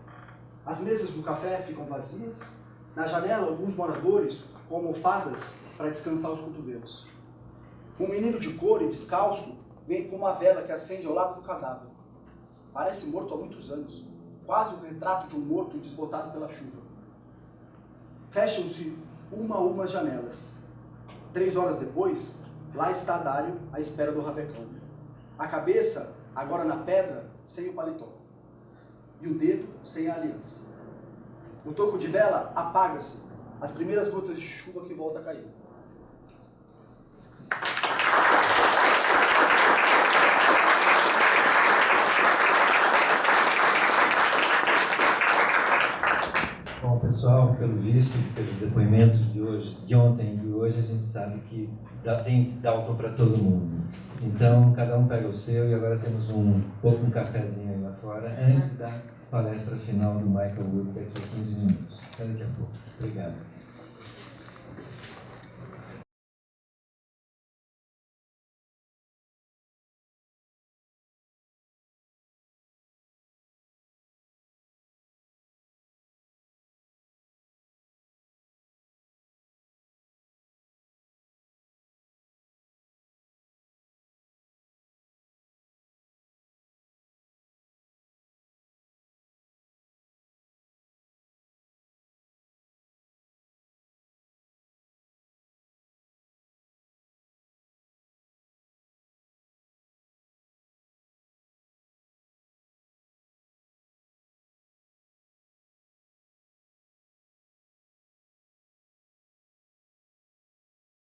As mesas do café ficam vazias. Na janela, alguns moradores com almofadas para descansar os cotovelos. Um menino de couro e descalço vem com uma vela que acende ao lado do cadáver. Parece morto há muitos anos, quase o retrato de um morto desbotado pela chuva. Fecham-se uma a uma as janelas. 3 horas depois, lá está Dario à espera do Rabecão. A cabeça, agora na pedra, sem o paletó. E o dedo sem a aliança. O toco de vela apaga-se. As primeiras gotas de chuva que volta a cair. Bom, pessoal, pelo visto, pelos depoimentos de hoje, de ontem e de hoje, hoje a gente sabe que tem Dalton para todo mundo. Então, cada um pega o seu e agora temos um cafezinho aí lá fora, antes da palestra final do Michael Wood daqui a 15 minutos. Até daqui a pouco. Obrigado.